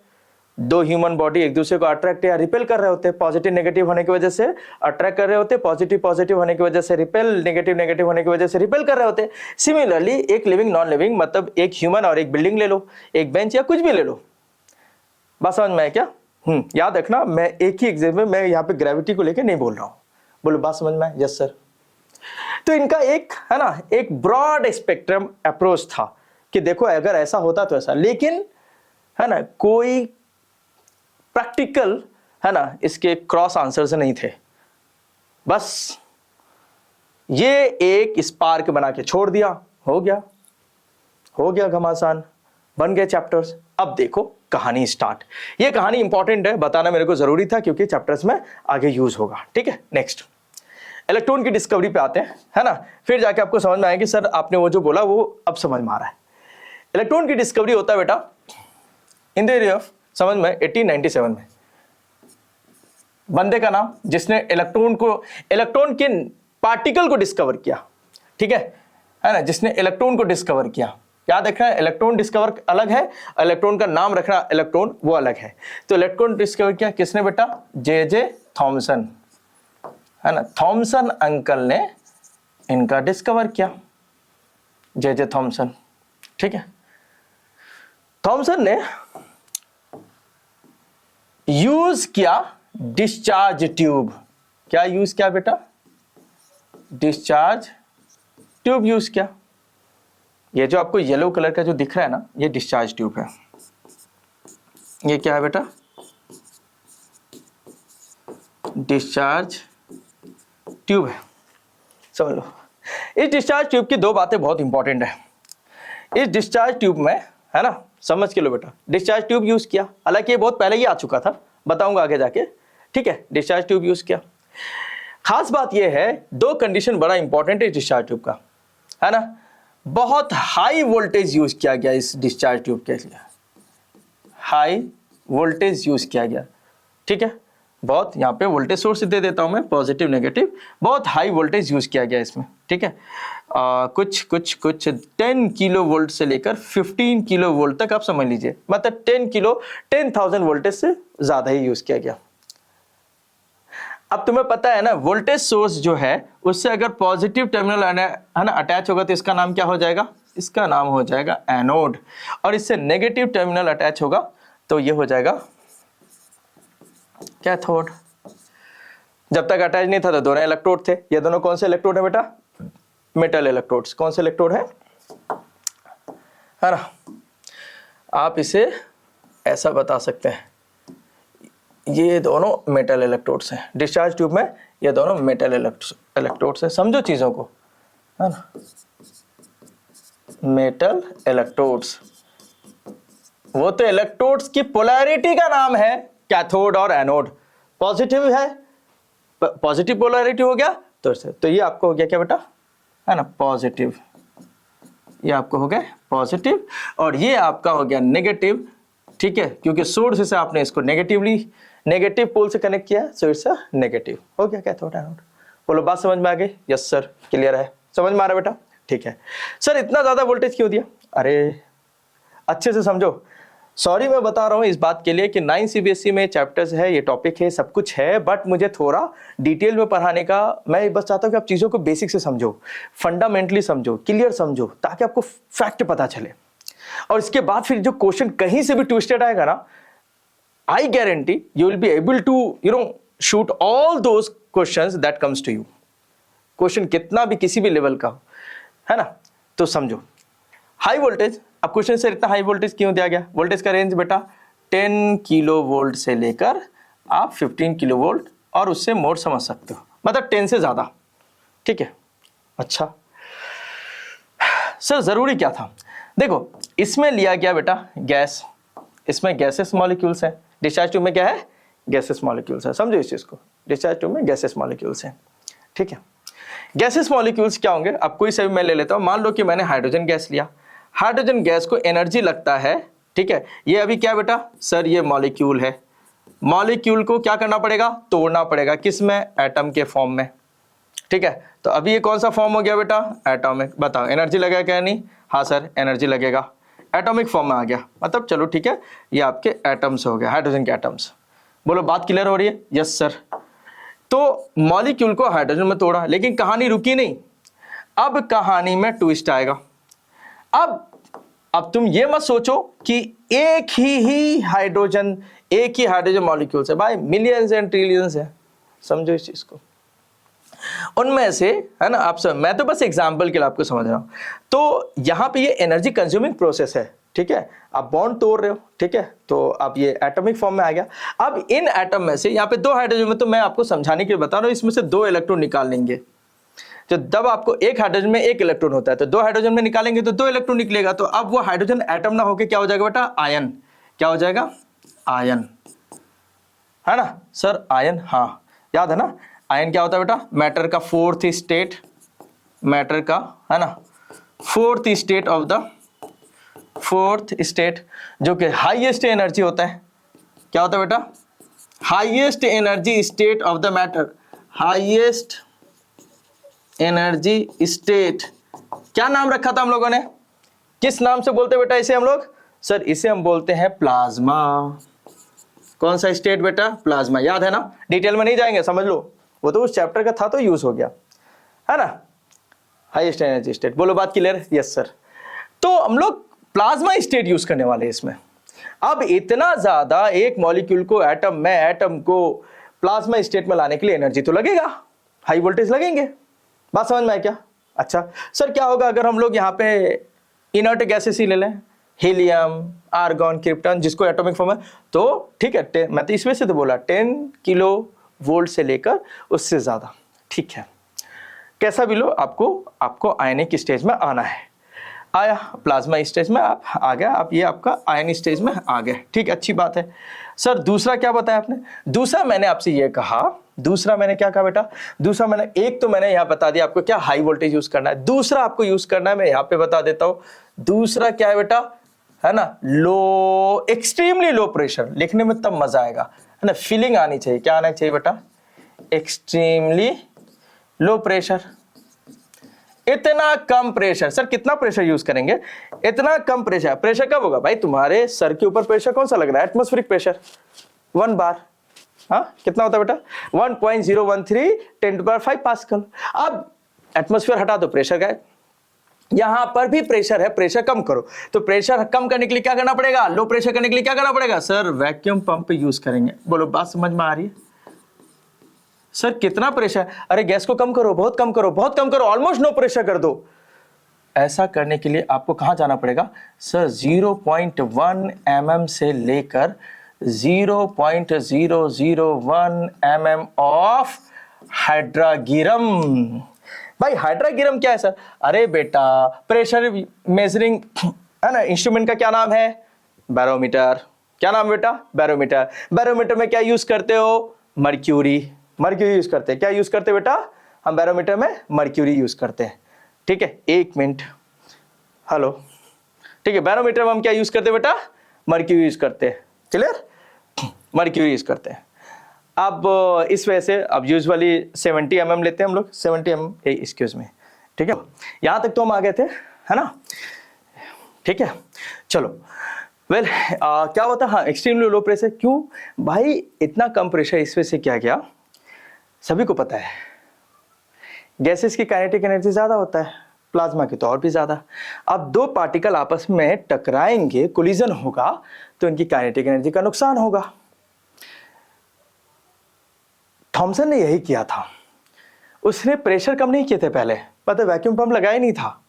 Speaker 1: दो ह्यूमन बॉडी एक दूसरे को अट्रैक्ट या रिपेल कर रहे होते। पॉजिटिव नेगेटिव होने की वजह से अट्रैक्ट कर रहे होते, पॉजिटिव होने की वजह से रिपेल, नेगेटिव होने की वजह से रिपेल कर रहे होते। सिमिलरली एक लिविंग नॉन लिविंग, मतलब एक ह्यूमन और एक बिल्डिंग ले लो, एक बेंच या कुछ भी ले लो। बात समझ में है क्या? याद रखना, मैं एक ही एग्जाम्पल, मैं यहाँ पे ग्रेविटी को लेकर नहीं बोल रहा हूँ। बोलो बात समझ में? Yes sir. तो इनका एक है ना, एक ब्रॉड स्पेक्ट्रम अप्रोच था कि देखो अगर ऐसा होता तो ऐसा, लेकिन है ना कोई प्रैक्टिकल है ना इसके क्रॉस आंसर्स नहीं थे। बस ये एक स्पार्क बना के छोड़ दिया, हो गया घमासान, बन गए चैप्टर्स। अब देखो कहानी स्टार्ट। ये कहानी इंपॉर्टेंट है, बताना मेरे को जरूरी था क्योंकि चैप्टर्स में आगे यूज होगा। ठीक है, नेक्स्ट इलेक्ट्रॉन की डिस्कवरी पे आते हैं, है ना। फिर जाके आपको समझ में आएगा कि सर आपने वो जो बोला वो अब समझ में आ रहा है। इलेक्ट्रॉन की डिस्कवरी होता है बेटा इन द ईयर ऑफ, समझ में, 1897 में। बंदे का नाम जिसने इलेक्ट्रॉन के पार्टिकल को डिस्कवर किया, ठीक है ना, जिसने इलेक्ट्रॉन को डिस्कवर किया। याद रखना है, इलेक्ट्रॉन डिस्कवर अलग है, इलेक्ट्रॉन का नाम रखना इलेक्ट्रॉन वो अलग है। तो इलेक्ट्रॉन डिस्कवर किया किसने बेटा? जे थॉमसन, है ना। थॉमसन अंकल ने इनका डिस्कवर किया, जे थॉमसन। ठीक है, थॉमसन ने यूज किया डिस्चार्ज ट्यूब। क्या यूज किया बेटा? डिस्चार्ज ट्यूब यूज किया। ये जो आपको येलो कलर का जो दिख रहा है ना, ये डिस्चार्ज ट्यूब है। ये क्या है बेटा? डिस्चार्ज ट्यूब है, समझ लो। इस डिस्चार्ज ट्यूब की दो बातें बहुत इंपॉर्टेंट है। इस डिस्चार्ज ट्यूब में, है ना, समझ के लो बेटा, डिस्चार्ज ट्यूब यूज किया। हालांकि ये बहुत पहले ही आ चुका था, बताऊंगा आगे जाके। ठीक है, डिस्चार्ज ट्यूब यूज किया। खास बात ये है, दो कंडीशन बड़ा इंपॉर्टेंट है डिस्चार्ज ट्यूब का, है ना। बहुत हाई वोल्टेज यूज किया गया इस डिस्चार्ज ट्यूब के लिए, हाई वोल्टेज यूज किया गया, ठीक है। बहुत यहाँ पे वोल्टेज सोर्स दे देता हूं मैं, पॉजिटिव नेगेटिव, बहुत हाई वोल्टेज यूज किया गया इसमें, ठीक है। कुछ 10 किलो वोल्ट से लेकर 15 किलो वोल्ट तक आप समझ लीजिए, मतलब 10,000 वोल्टेज से ज्यादा ही यूज किया गया। अब तुम्हें पता है ना, वोल्टेज सोर्स जो है उससे अगर पॉजिटिव टर्मिनल है ना अटैच होगा तो इसका नाम क्या हो जाएगा, इसका नाम हो जाएगा एनोड, और इससे नेगेटिव टर्मिनल अटैच होगा तो ये हो जाएगा कैथोड। जब तक अटैच नहीं था तो दोनों इलेक्ट्रोड थे, ये दोनों कौन से इलेक्ट्रोड है बेटा, मेटल इलेक्ट्रोड्स। कौन से इलेक्ट्रोड है ना, आप इसे ऐसा बता सकते हैं, ये दोनों मेटल इलेक्ट्रोड्स हैं डिस्चार्ज ट्यूब में, ये दोनों मेटल इलेक्ट्रोड्स हैं, समझो चीजों को, है ना। मेटल इलेक्ट्रोड्स, वो तो इलेक्ट्रोड्स की पोलैरिटी का नाम है कैथोड और एनोड। पॉजिटिव है, पॉजिटिव पोलैरिटी हो गया तो ये आपको हो गया क्या बेटा, है ना, पॉजिटिव, ये आपको हो गया पॉजिटिव, और ये आपका हो गया नेगेटिव, ठीक है, क्योंकि सोर्स से आपने इसको नेगेटिव पोल से कनेक्ट किया, सो इट्स नेगेटिव हो गया कैथोड एनोड। बोलो बात समझ में आ गई, यस सर, क्लियर है, समझ में आ रहा है बेटा, ठीक है। सर इतना ज्यादा वोल्टेज क्यों दिया, अरे अच्छे से समझो, सॉरी मैं बता रहा हूं इस बात के लिए कि 9 CBSE में चैप्टर्स है, ये टॉपिक है, सब कुछ है, बट मुझे थोड़ा डिटेल में पढ़ाने का, मैं बस चाहता हूं कि आप चीजों को बेसिक से समझो, फंडामेंटली समझो, क्लियर समझो, ताकि आपको फैक्ट पता चले, और इसके बाद फिर जो क्वेश्चन कहीं से भी ट्विस्टेड आएगा ना, I guarantee you will be able to shoot all those questions that comes to you. Question कितना भी किसी भी लेवल का हो, है ना, तो समझो हाई वोल्टेज। अब क्वेश्चन से इतना हाई वोल्टेज क्यों दिया गया, वोल्टेज का रेंज बेटा 10 किलो वोल्ट से लेकर आप 15 किलो वोल्ट, और उससे मोर समझ सकते हो, मतलब 10 से ज्यादा, ठीक है। अच्छा सर जरूरी क्या था, देखो इसमें लिया गया बेटा गैस, इसमें गैसेस मॉलिक्यूल्स हैं, डिस्चार्ज ट्यूब में क्या है, गैसेस मॉलिक्यूल्स है, समझो इस चीज को, डिस्चार्ज ट्यूब में गैसेस मॉलिक्यूल्स हैं, ठीक है। गैसेस मॉलिक्यूल्स क्या होंगे, अब कोई सा भी मैं ले लेता हूं, मान लो कि मैंने हाइड्रोजन गैस लिया, हाइड्रोजन गैस को एनर्जी लगता है, ठीक है। ये अभी क्या बेटा, सर ये मॉलिक्यूल है, मॉलिक्यूल को क्या करना पड़ेगा, तोड़ना पड़ेगा, किस में, एटम के फॉर्म में, ठीक है। तो अभी ये कौन सा फॉर्म हो गया बेटा, एटॉमिक, बताओ एनर्जी लगेगा क्या नहीं, हाँ सर एनर्जी लगेगा, एटॉमिक फॉर्म में आ गया, मतलब चलो ठीक है, ये आपके एटम्स हो गया, हाइड्रोजन के एटम्स। बोलो बात क्लियर हो रही है, यस सर। तो मॉलिक्यूल को हाइड्रोजन में तोड़ा, लेकिन कहानी रुकी नहीं, अब कहानी में ट्विस्ट आएगा। अब तुम ये मत सोचो कि एक ही हाइड्रोजन मॉलिक्यूल्स है, भाई मिलियंस एंड ट्रिलियंस है, समझो इस चीज को। उनमें से, है ना, आप सब, मैं तो बस एग्जांपल के लिए आपको समझ रहा हूं। तो यहां पे ये एनर्जी कंज्यूमिंग प्रोसेस है, ठीक है, आप बॉन्ड तोड़ रहे हो, ठीक है, तो अब ये एटॉमिक फॉर्म में आ गया। अब इन एटम में से यहाँ पे 2 हाइड्रोजन में, तो मैं आपको समझाने के लिए बता रहा हूं, इसमें से 2 इलेक्ट्रॉन निकाल लेंगे। तो जब आपको एक हाइड्रोजन में 1 इलेक्ट्रॉन होता है, तो 2 हाइड्रोजन में निकालेंगे तो 2 इलेक्ट्रॉन निकलेगा। तो अब वो हाइड्रोजन एटम ना होके क्या हो जाएगा बेटा, आयन। क्या हो जाएगा, आयन, है ना सर, आयन, हाँ याद है ना, आयन क्या होता है बेटा, मैटर का 4th स्टेट, मैटर का, है ना, 4th state of the 4th state, जो कि हाईएस्ट एनर्जी होता है। क्या होता है बेटा, highest energy state of the matter, highest energy state. क्या नाम रखा था हम लोगों ने, किस नाम से बोलते बेटा इसे हम लोग, सर इसे हम बोलते हैं प्लाज्मा। कौन सा स्टेट बेटा, प्लाज्मा, याद है ना, डिटेल में नहीं जाएंगे, समझ लो, वो तो उस चैप्टर का था तो यूज हो गया, है ना, हाईएस्ट एनर्जी स्टेट। बोलो बात क्लियर, यस सर। तो हम लोग प्लाज्मा स्टेट यूज करने वाले हैं इसमें। अब इतना ज्यादा एक मॉलिक्यूल को, एटम को प्लाज्मा स्टेट में लाने के लिए एनर्जी तो लगेगा, हाई वोल्टेज लगेंगे, बात समझ में आया क्या। अच्छा सर क्या होगा अगर हम लोग यहाँ पे इनर्ट गैसेस ही ले लें, हीलियम, आर्गन, क्रिप्टन, जिसको एटॉमिक फॉर्म है, तो ठीक है, मैं तो इसमें से तो बोला 10 किलो वोल्ट से लेकर उससे ज्यादा, ठीक है, कैसा भी लो, आपको आयनिक स्टेज में आना है। आया प्लाज्मा स्टेज में आप आ गया, आप ये आपका आयन स्टेज में आ गए, ठीक, अच्छी बात है। सर दूसरा क्या बताया आपने, दूसरा मैंने आपसे ये कहा दूसरा मैंने क्या कहा बेटा, दूसरा मैंने एक तो मैंने यहाँ बता दिया आपको क्या हाई वोल्टेज यूज करना है, दूसरा आपको यूज करना है मैं यहाँ पे बता देता हूँ, दूसरा क्या है बेटा, है ना, लो एक्सट्रीमली लो प्रेशर। लिखने में तब मजा आएगा, है ना, फीलिंग आनी चाहिए, क्या आना चाहिए बेटा, एक्सट्रीमली लो प्रेशर। इतना कम प्रेशर, सर कितना प्रेशर यूज करेंगे, इतना कम प्रेशर। प्रेशर कब होगा भाई, तुम्हारे सर के ऊपर प्रेशर कौन सा लग रहा है, एटमॉस्फेरिक प्रेशर 1 बार, हाँ कितना होता है बेटा 1.013 10⁵ पास्कल। अब एटमॉस्फेयर हटा दो, प्रेशर गायब। यहां पर भी प्रेशर है, प्रेशर कम करो, तो प्रेशर कम करने के लिए क्या करना पड़ेगा, लो प्रेशर करने के लिए क्या करना पड़ेगा, सर वैक्यूम पंप यूज करेंगे। बोलो बात समझ में आ रही है, सर कितना प्रेशर, अरे गैस को कम करो, बहुत कम करो, बहुत कम करो, ऑलमोस्ट नो प्रेशर कर दो। ऐसा करने के लिए आपको कहां जाना पड़ेगा, सर 0.1 mm से लेकर 0.001 mm ऑफ हाइड्रागिरम। भाई हाइड्रागिरम क्या है सर, अरे बेटा प्रेशर मेजरिंग, है ना, इंस्ट्रूमेंट का क्या नाम है, बैरोमीटर। क्या नाम बेटा, बैरोमीटर। बैरोमीटर में क्या यूज करते हो, मर्क्यूरी, मर्क्यूरी यूज करते हैं। क्या यूज करते हैं बेटा, हम बैरोमीटर में मर्क्यूरी यूज करते हैं। ठीक है, एक मिनट, हेलो, ठीक है, बैरोमीटर में हम क्या यूज करते हैं बेटा, मर्क्यूरी यूज करते हैं, क्लियर, मर्क्यूरी यूज करते हैं। अब इस वजह से अब यूजुअली 70 mm लेते हैं हम लोग, 70 mm, एक्सक्यूज में, ठीक है, यहां तक तो हम आ गए थे, है ना, ठीक है। चलो वेल क्या होता है, हाँ एक्सट्रीमली लो प्रेशर, क्यों भाई इतना कम प्रेशर, इस वजह से क्या गया, सभी को पता है गैसेस की काइनेटिक एनर्जी ज्यादा होता है, प्लाज्मा की तो और भी ज्यादा। अब दो पार्टिकल आपस में टकराएंगे, कोलिजन होगा, तो इनकी काइनेटिक एनर्जी का नुकसान होगा। थॉमसन ने यही किया था, उसने प्रेशर कम नहीं किए थे पहले, पता वैक्यूम पंप लगाया नहीं था,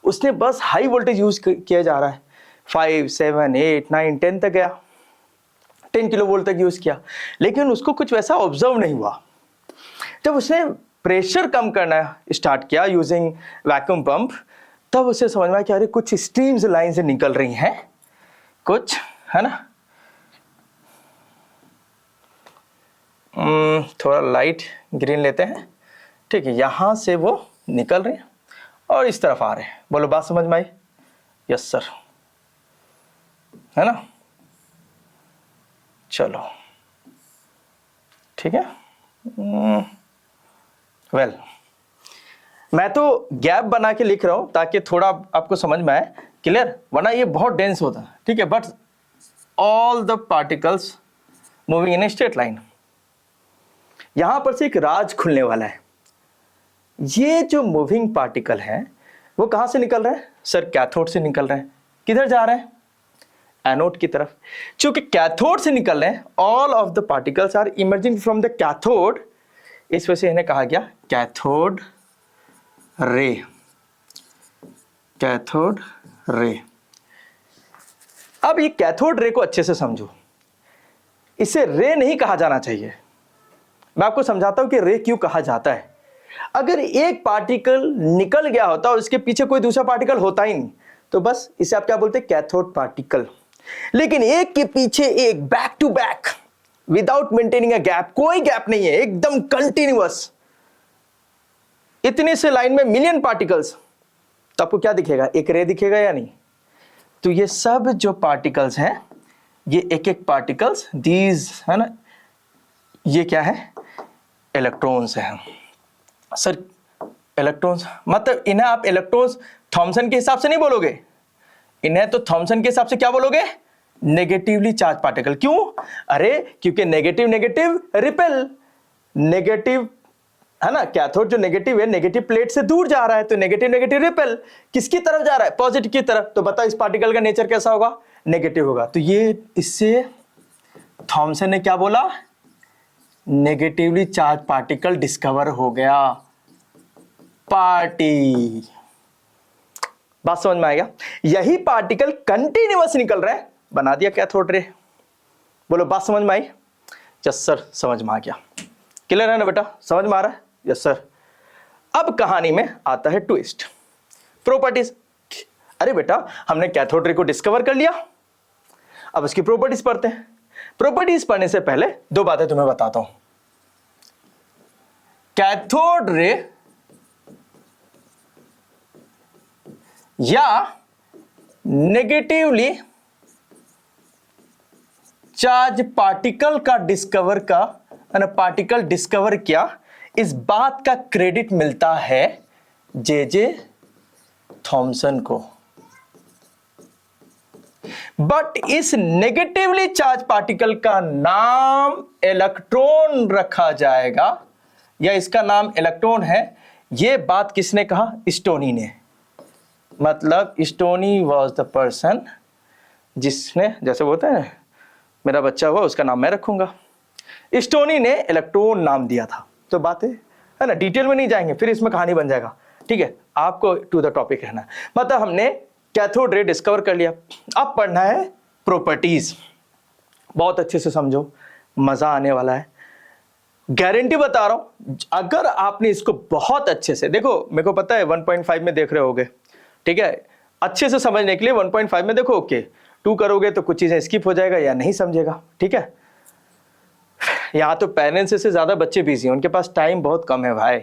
Speaker 1: उसने बस हाई वोल्टेज यूज किया जा रहा है, 5, 7, 8, 9, 10 तक गया, 10 किलो वोल्ट तक यूज किया, लेकिन उसको कुछ वैसा ऑब्जर्व नहीं हुआ। जब उसने प्रेशर कम करना स्टार्ट किया यूजिंग वैक्यूम पंप, तब उसे समझ में आया कि अरे कुछ स्ट्रीम्स लाइन से निकल रही हैं कुछ, है ना, थोड़ा लाइट ग्रीन लेते हैं, ठीक है, यहां से वो निकल रहे हैं और इस तरफ आ रहे हैं। बोलो बात समझ में आई, यस सर, है ना, चलो ठीक है। वेल मैं तो गैप बना के लिख रहा हूं ताकि थोड़ा आपको समझ में आए, क्लियर, वरना ये बहुत डेंस होता है, ठीक है। But all the particles moving in a straight line, यहां पर से एक राज खुलने वाला है। ये जो मूविंग पार्टिकल हैं वो कहां से निकल रहे हैं, सर कैथोड से निकल रहे हैं। किधर जा रहे हैं, एनोड की तरफ। चूंकि कैथोड से निकल रहे हैं, all of the particles are emerging from the cathode, इस वजह से इन्हें कहा गया कैथोड रे, कैथोड रे। अब ये कैथोड रे को अच्छे से समझो, इसे रे नहीं कहा जाना चाहिए। मैं आपको समझाता हूं कि रे क्यों कहा जाता है। अगर एक पार्टिकल निकल गया होता और उसके पीछे कोई दूसरा पार्टिकल होता ही नहीं, तो बस इसे आप क्या बोलते हैं, कैथोड पार्टिकल। लेकिन एक के पीछे एक, back to back, without maintaining a gap, कोई गैप नहीं है, एकदम कंटिन्यूअस, इतने से लाइन में मिलियन पार्टिकल्स, तो आपको क्या दिखेगा, एक रे दिखेगा या नहीं। तो ये सब जो पार्टिकल्स हैं, ये एक एक पार्टिकल्स, दीज, है ना, ये क्या है, इलेक्ट्रॉन्स हैं। सर इलेक्ट्रॉन्स मतलब इन्हें आप इलेक्ट्रॉन्स थॉमसन के हिसाब से नहीं बोलोगे, इन्हें तो थॉमसन के हिसाब से क्या बोलोगे, नेगेटिवली चार्ज पार्टिकल। क्यों, अरे क्योंकि नेगेटिव नेगेटिव रिपेल, नेगेटिव, है ना, कैथोड जो नेगेटिव है, नेगेटिव प्लेट से दूर जा रहा है, तो नेगेटिव नेगेटिव रिपेल, किसकी तरफ जा रहा है, पॉजिटिव की तरफ। तो बताओ इस पार्टिकल का नेचर कैसा होगा, नेगेटिव होगा। तो ये इससे थॉमसन ने क्या बोला, नेगेटिवली चार्ज पार्टिकल डिस्कवर हो गया, पार्टी। बात समझ में आएगा, यही पार्टिकल कंटिन्यूअस निकल रहे हैं, बना दिया कैथोड रे। बोलो बात समझ में आई, यस सर समझ में आ गया, क्लियर है ना बेटा, समझ में आ रहा है, यस सर। अब कहानी में आता है ट्विस्ट, प्रॉपर्टीज। अरे बेटा हमने कैथोड रे को डिस्कवर कर लिया, अब इसकी प्रॉपर्टीज पढ़ते हैं। प्रॉपर्टीज पढ़ने से पहले दो बातें तुम्हें बताता हूं। कैथोड रे या नेगेटिवली चार्ज पार्टिकल का डिस्कवर का पार्टिकल डिस्कवर किया, इस बात का क्रेडिट मिलता है जे थॉमसन को। बट इस नेगेटिवली चार्ज पार्टिकल का नाम इलेक्ट्रॉन रखा जाएगा, या इसका नाम इलेक्ट्रॉन है। यह बात किसने कहा? स्टोनी ने। मतलब स्टोनी वॉज द पर्सन जिसने, जैसे बोलते हैं मेरा बच्चा हुआ उसका नाम मैं रखूंगा, स्टोनी ने इलेक्ट्रॉन नाम दिया था। तो बात है ना, डिटेल में नहीं जाएंगे, फिर इसमें कहानी बन जाएगा। ठीक है, आपको टू द टॉपिक रहना। मतलब हमने कैथोड रे डिस्कवर कर लिया, अब पढ़ना है प्रॉपर्टीज। बहुत अच्छे से समझो, मजा आने वाला है, गारंटी बता रहा हूं। अगर आपने इसको बहुत अच्छे से देखो, मेरे को पता है 1.5 में देख रहे होगे, ठीक है, अच्छे से समझने के लिए 1.5 में देखो। ओके, 2 करोगे तो कुछ चीजें स्किप हो जाएगा या नहीं समझेगा। ठीक है, यहाँ तो पेरेंट्स से ज्यादा बच्चे बिजी हैं, उनके पास टाइम बहुत कम है भाई,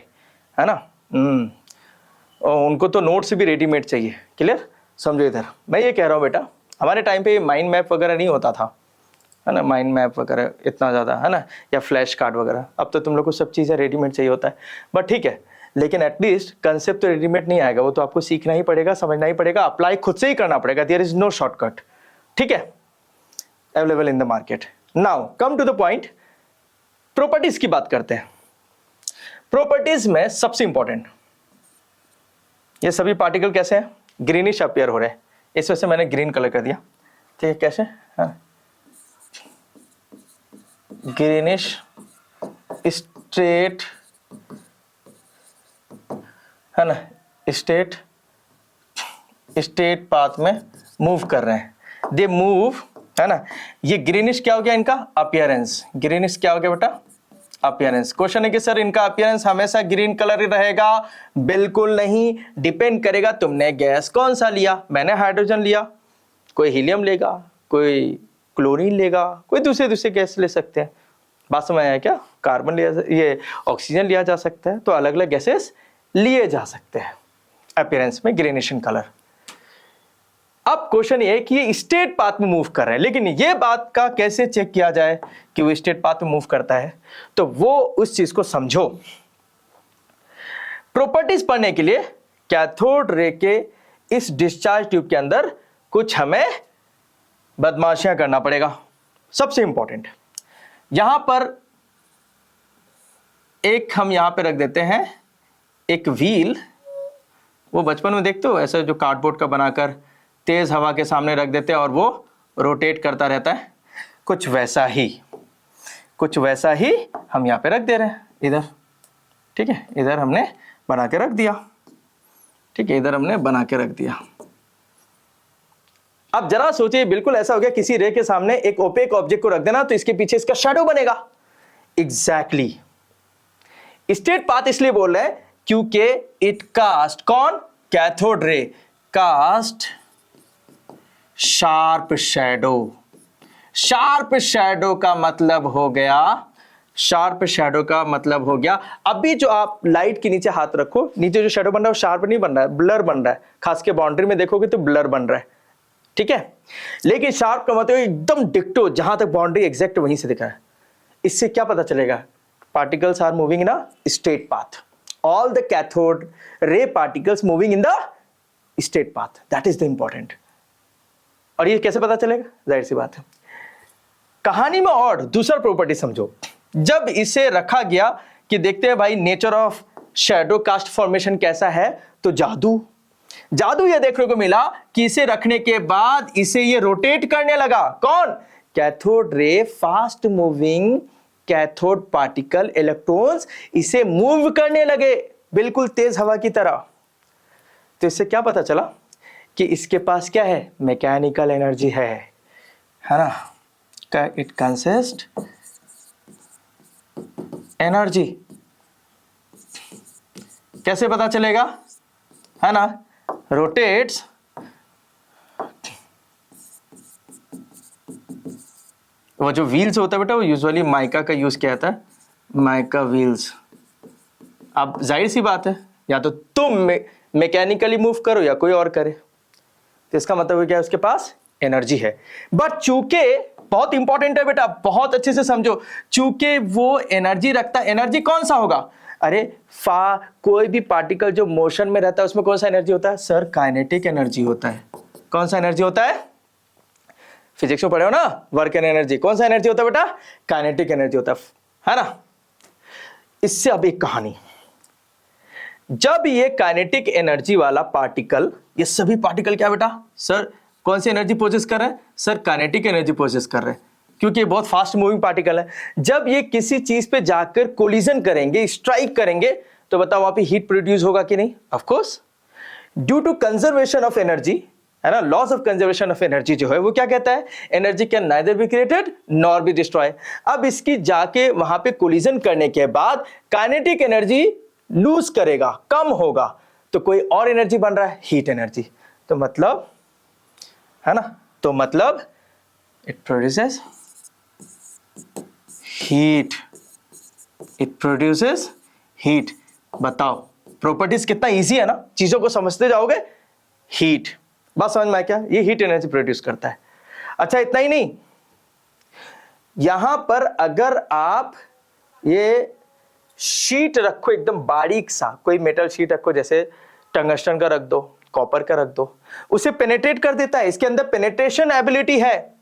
Speaker 1: है ना। और उनको तो नोट्स भी रेडीमेड चाहिए। क्लियर? समझो इधर, मैं ये कह रहा हूँ बेटा, हमारे टाइम पे माइंड मैप वगैरह नहीं होता था, है ना, माइंड मैप वगैरह इतना ज़्यादा, है ना, या फ्लैश कार्ड वगैरह। अब तो तुम लोग को सब चीज़ें रेडीमेड चाहिए होता है। बट ठीक है, लेकिन एटलीस्ट कंसेप्ट तो रेडीमेड नहीं आएगा, वो तो आपको सीखना ही पड़ेगा, समझना ही पड़ेगा, अप्लाई खुद से ही करना पड़ेगा। There is no shortcut. ठीक है, available in the market. Now come to the point, properties की बात करते हैं। प्रॉपर्टीज में सबसे इंपॉर्टेंट, ये सभी पार्टिकल कैसे हैं? ग्रीनिश अपीयर हो रहे हैं, इस वजह से मैंने ग्रीन कलर कर दिया। ठीक है, कैसे? हाँ, ग्रीनिश स्ट्रेट, है ना, स्टेट पाथ में मूव कर रहे हैं। दे मूव, है ना। ये ग्रीनिश क्या हो गया? इनका अपीयरेंस। ग्रीनिश क्या हो गया बेटा? अपीयरेंस। क्वेश्चन है कि सर इनका अपीयरेंस हमेशा ग्रीन कलर ही रहेगा? बिल्कुल नहीं, डिपेंड करेगा तुमने गैस कौन सा लिया। मैंने हाइड्रोजन लिया, कोई हीलियम लेगा, कोई क्लोरीन लेगा, कोई दूसरे गैस ले सकते हैं। बात समझ आया क्या? कार्बन लिया, ये ऑक्सीजन लिया जा सकता है, तो अलग अलग गैसेस लिए जा सकते हैं अपीयरेंस में ग्रीनिश इन कलर। अब क्वेश्चन ये है कि ये स्टेट पाथ में मूव कर रहे हैं, लेकिन ये बात का कैसे चेक किया जाए कि वो स्टेट पाथ में मूव करता है? तो वो उस चीज को समझो। प्रॉपर्टीज पढ़ने के लिए कैथोड रे के इस डिस्चार्ज ट्यूब के अंदर कुछ हमें बदमाशियां करना पड़ेगा। सबसे इंपॉर्टेंट, यहां पर एक हम यहां पे रख देते हैं एक व्हील। वो बचपन में देखते हो ऐसा, जो कार्डबोर्ड का बनाकर तेज हवा के सामने रख देते हैं और वो रोटेट करता रहता है। कुछ वैसा ही हम यहां पे रख दे रहे हैं इधर। ठीक है, इधर हमने बना के रख दिया। ठीक है, इधर हमने बना के रख दिया। अब जरा सोचिए, बिल्कुल ऐसा हो गया, किसी रे के सामने एक ओपेक ऑब्जेक्ट को रख देना तो इसके पीछे इसका शैडो बनेगा। एग्जैक्टली स्टेट पाथ इसलिए बोल रहे हैं क्योंकि इट कास्ट, कौन? Cathode ray cast sharp shadow. Sharp shadow का मतलब हो गया, अभी जो आप लाइट के नीचे हाथ रखो, नीचे जो शैडो बन रहा है वो शार्प नहीं बन रहा है, ब्लर बन रहा है। खास के बाउंड्री में देखोगे तो ब्लर बन रहा है। ठीक है, लेकिन शार्प का मतलब एकदम डिक्टो, जहां तक बाउंड्री एग्जैक्ट वहीं से दिखा है। इससे क्या पता चलेगा? Particles are moving in a straight path. All the cathode ray particles moving in the straight path, that is the important. और ये कैसे पता चलेगा? जाहिर सी बात है, कहानी में और दूसरा प्रॉपर्टी समझो। जब इसे रखा गया कि देखते हैं भाई nature of shadow cast formation कैसा है, तो जादू ये देखने को मिला कि इसे रखने के बाद इसे ये रोटेट करने लगा। कौन? कैथोड रे, fast moving cathode particle, electrons इसे मूव करने लगे बिल्कुल तेज हवा की तरह। तो इससे क्या पता चला कि इसके पास क्या है? मैकेनिकल एनर्जी है ना। It consist energy. कैसे पता चलेगा? है ना, रोटेट्स वो जो व्हील्स होता है बेटा, वो यूजुअली माइका का यूज किया जाता है, माइका व्हील्स। अब जाहिर सी बात है, या तो तुम मैकेनिकली मूव करो या कोई और करे, तो इसका मतलब क्या है, उसके पास एनर्जी है। बट चूंकि बहुत इंपॉर्टेंट है बेटा, बहुत अच्छे से समझो, चूंकि वो एनर्जी रखता है, एनर्जी कौन सा होगा, अरे कोई भी पार्टिकल जो मोशन में रहता है उसमें कौन सा एनर्जी होता है सर, काइनेटिक एनर्जी होता है। कौन सा एनर्जी होता है, फिजिक्स में पढ़े हो ना, वर्क एंड एनर्जी, कौन सा एनर्जी होता है बेटा, काइनेटिक एनर्जी होता है ना। इससे अब एक कहानी, जब ये काइनेटिक एनर्जी वाला पार्टिकल, ये सभी पार्टिकल क्या बेटा सर, कौन सी एनर्जी पोजेस कर रहे हैं सर, काइनेटिक एनर्जी पोजेस कर रहे हैं, क्योंकि ये बहुत फास्ट मूविंग पार्टिकल है। जब ये किसी चीज पे जाकर कोलिजन करेंगे, स्ट्राइक करेंगे, तो बताओ वहां पे हीट प्रोड्यूस होगा कि नहीं, of course. Due to conservation of energy, है ना, laws of conservation of energy जो है वो क्या कहता है, energy can neither be created nor be destroy. अब इसकी जाके वहां पे कोलिजन करने के बाद काइनेटिक एनर्जी लूज करेगा, कम होगा, तो कोई और एनर्जी बन रहा है, हीट एनर्जी। तो मतलब, है ना, तो मतलब it produces heat, it produces heat. बताओ प्रॉपर्टीज कितना इजी है ना, चीजों को समझते जाओगे। हीट, बात समझ में आया क्या, ये हीट एनर्जी प्रोड्यूस करता है। अच्छा इतना ही नहीं, यहां पर अगर आप ये शीट रखो एकदम बारीक सा, कोई मेटल शीट रखो, जैसे टंगस्टन का रख दो, कॉपर का रख दो, उसे पेनेट्रेट कर देता है। इसके अंदर पेनेट्रेशन एबिलिटी है,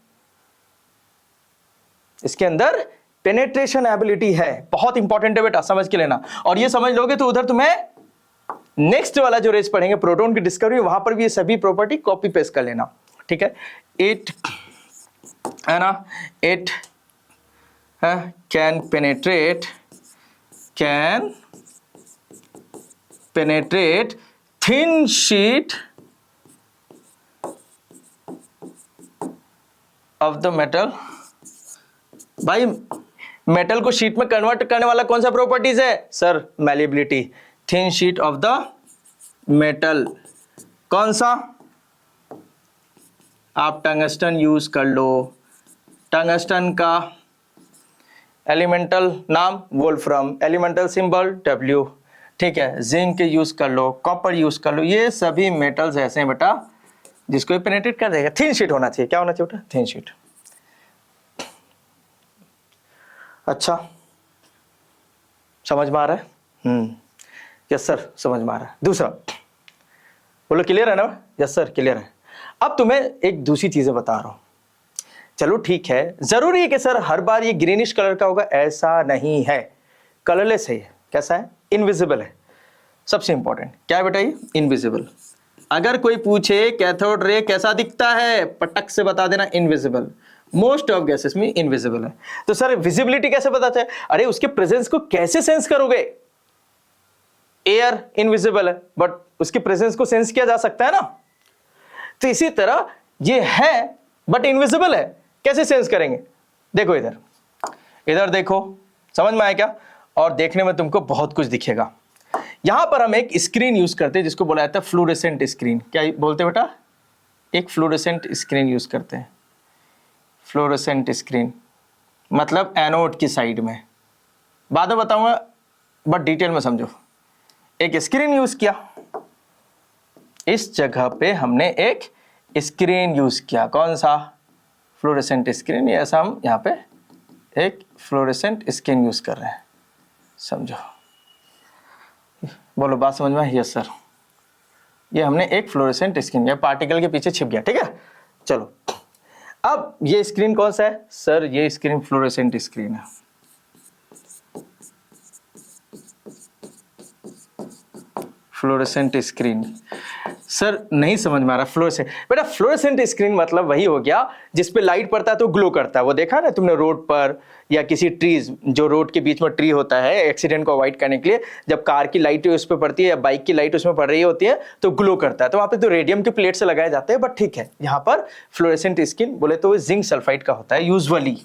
Speaker 1: इसके अंदर पेनेट्रेशन एबिलिटी है, बहुत इंपॉर्टेंट है बेटा, समझ के लेना। और ये समझ लोगे तो उधर तुम्हें नेक्स्ट वाला जो रेस पढ़ेंगे प्रोटॉन की डिस्कवरी, वहां पर भी ये सभी प्रॉपर्टी कॉपी पेस्ट कर लेना, ठीक है। इट, है ना, it can penetrate thin sheet of the metal. भाई मेटल को शीट में कन्वर्ट करने वाला कौन सा प्रॉपर्टीज है sir, malleability. Thin sheet of the metal, कौन सा, आप टंगस्टन यूज कर लो, टंगस्टन का एलिमेंटल नाम वोल्फ्रम, एलिमेंटल सिंबल W, ठीक है। जिंक यूज कर लो, कॉपर यूज कर लो, ये सभी मेटल्स ऐसे हैं बेटा जिसको पेनिट्रेट कर देगा। थिन शीट होना चाहिए, क्या होना चाहिए बेटा, थिन शीट। अच्छा समझ में आ रहा है, यस सर समझ में आ रहा है। दूसरा बोलो, क्लियर है ना, यस सर क्लियर है। अब तुम्हें एक दूसरी चीजें बता रहा हूं, चलो ठीक है, जरूरी है कि सर हर बार ये ग्रीनिश कलर का होगा, ऐसा नहीं है, कलरलेस है। कैसा है, इनविजिबल है। सबसे इंपॉर्टेंट क्या है बेटा, ये इनविजिबल। अगर कोई पूछे कैथोड रे कैसा दिखता है, पटक से बता देना इनविजिबल। मोस्ट ऑफ गैसेस में इनविजिबल है। तो सर विजिबिलिटी कैसे पता चले, अरे उसके प्रेजेंस को कैसे सेंस करोगे, एयर इनविजिबल है बट उसके प्रेजेंस को सेंस किया जा सकता है ना। तो इसी तरह ये है बट इनविजिबल है, कैसे सेंस करेंगे, देखो इधर, इधर देखो, समझ में आया क्या। और देखने में तुमको बहुत कुछ दिखेगा। यहां पर हम एक स्क्रीन यूज करते हैं जिसको बोला जाता है फ्लोरेसेंट स्क्रीन। क्या बोलते हैं बेटा, एक फ्लोरेसेंट स्क्रीन यूज करते हैं। फ्लोरेसेंट स्क्रीन मतलब एनोड की साइड में, बाद में बताऊंगा बट डिटेल में समझो। एक स्क्रीन यूज किया, इस जगह पे हमने एक स्क्रीन यूज किया, कौन सा, फ्लोरेसेंट स्क्रीन। ऐसा हम यहाँ पे एक फ्लोरेसेंट स्क्रीन यूज कर रहे हैं, समझो। बोलो बात समझ में, यस सर। ये हमने एक फ्लोरेसेंट स्क्रीन, ये पार्टिकल के पीछे छिप गया, ठीक है। चलो अब ये स्क्रीन कौन सा है सर, ये स्क्रीन फ्लोरेसेंट स्क्रीन है। फ्लोरेसेंट स्क्रीन सर नहीं समझ में आ रहा, फ्लोरेसेंट बेटा, फ्लोरेसेंट स्क्रीन मतलब वही हो गया जिस पे लाइट पड़ता है तो ग्लो करता है। वो देखा ना तुमने रोड पर या किसी ट्रीज, जो रोड के बीच में ट्री होता है एक्सीडेंट को अवॉइड करने के लिए, जब कार की लाइट उस पर पड़ती है या बाइक की लाइट उसमें पड़ रही होती है तो ग्लो करता है। तो वहां पे तो रेडियम के प्लेट से लगाए जाते हैं, बट ठीक है, यहाँ पर फ्लोरेसेंट स्क्रीन बोले तो वो जिंक सल्फाइड का होता है यूजुअली,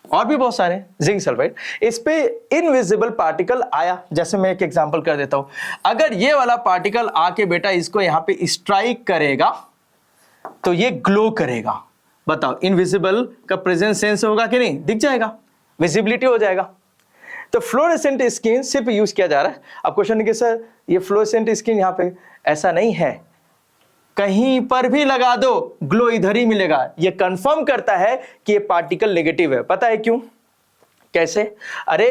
Speaker 1: और भी बहुत सारे जिंक सल्फाइड। इस पे इनविजिबल पार्टिकल आया, जैसे मैं एक एग्जांपल कर देता हूं। अगर ये वाला पार्टिकल आके बेटा इसको यहां पे स्ट्राइक करेगा तो ये ग्लो करेगा। बताओ इनविजिबल का प्रेजेंस सेंस होगा कि नहीं, दिख जाएगा, विजिबिलिटी हो जाएगा। तो फ्लोरेसेंट स्क्रीन सिर्फ यूज किया जा रहा है। अब क्वेश्चन है कि सर ये फ्लोरेसेंट स्क्रीन यहाँ पे, ऐसा नहीं है, कहीं पर भी लगा दो ग्लो इधर ही मिलेगा। ये कंफर्म करता है कि ये पार्टिकल नेगेटिव है। पता है क्यों? कैसे? अरे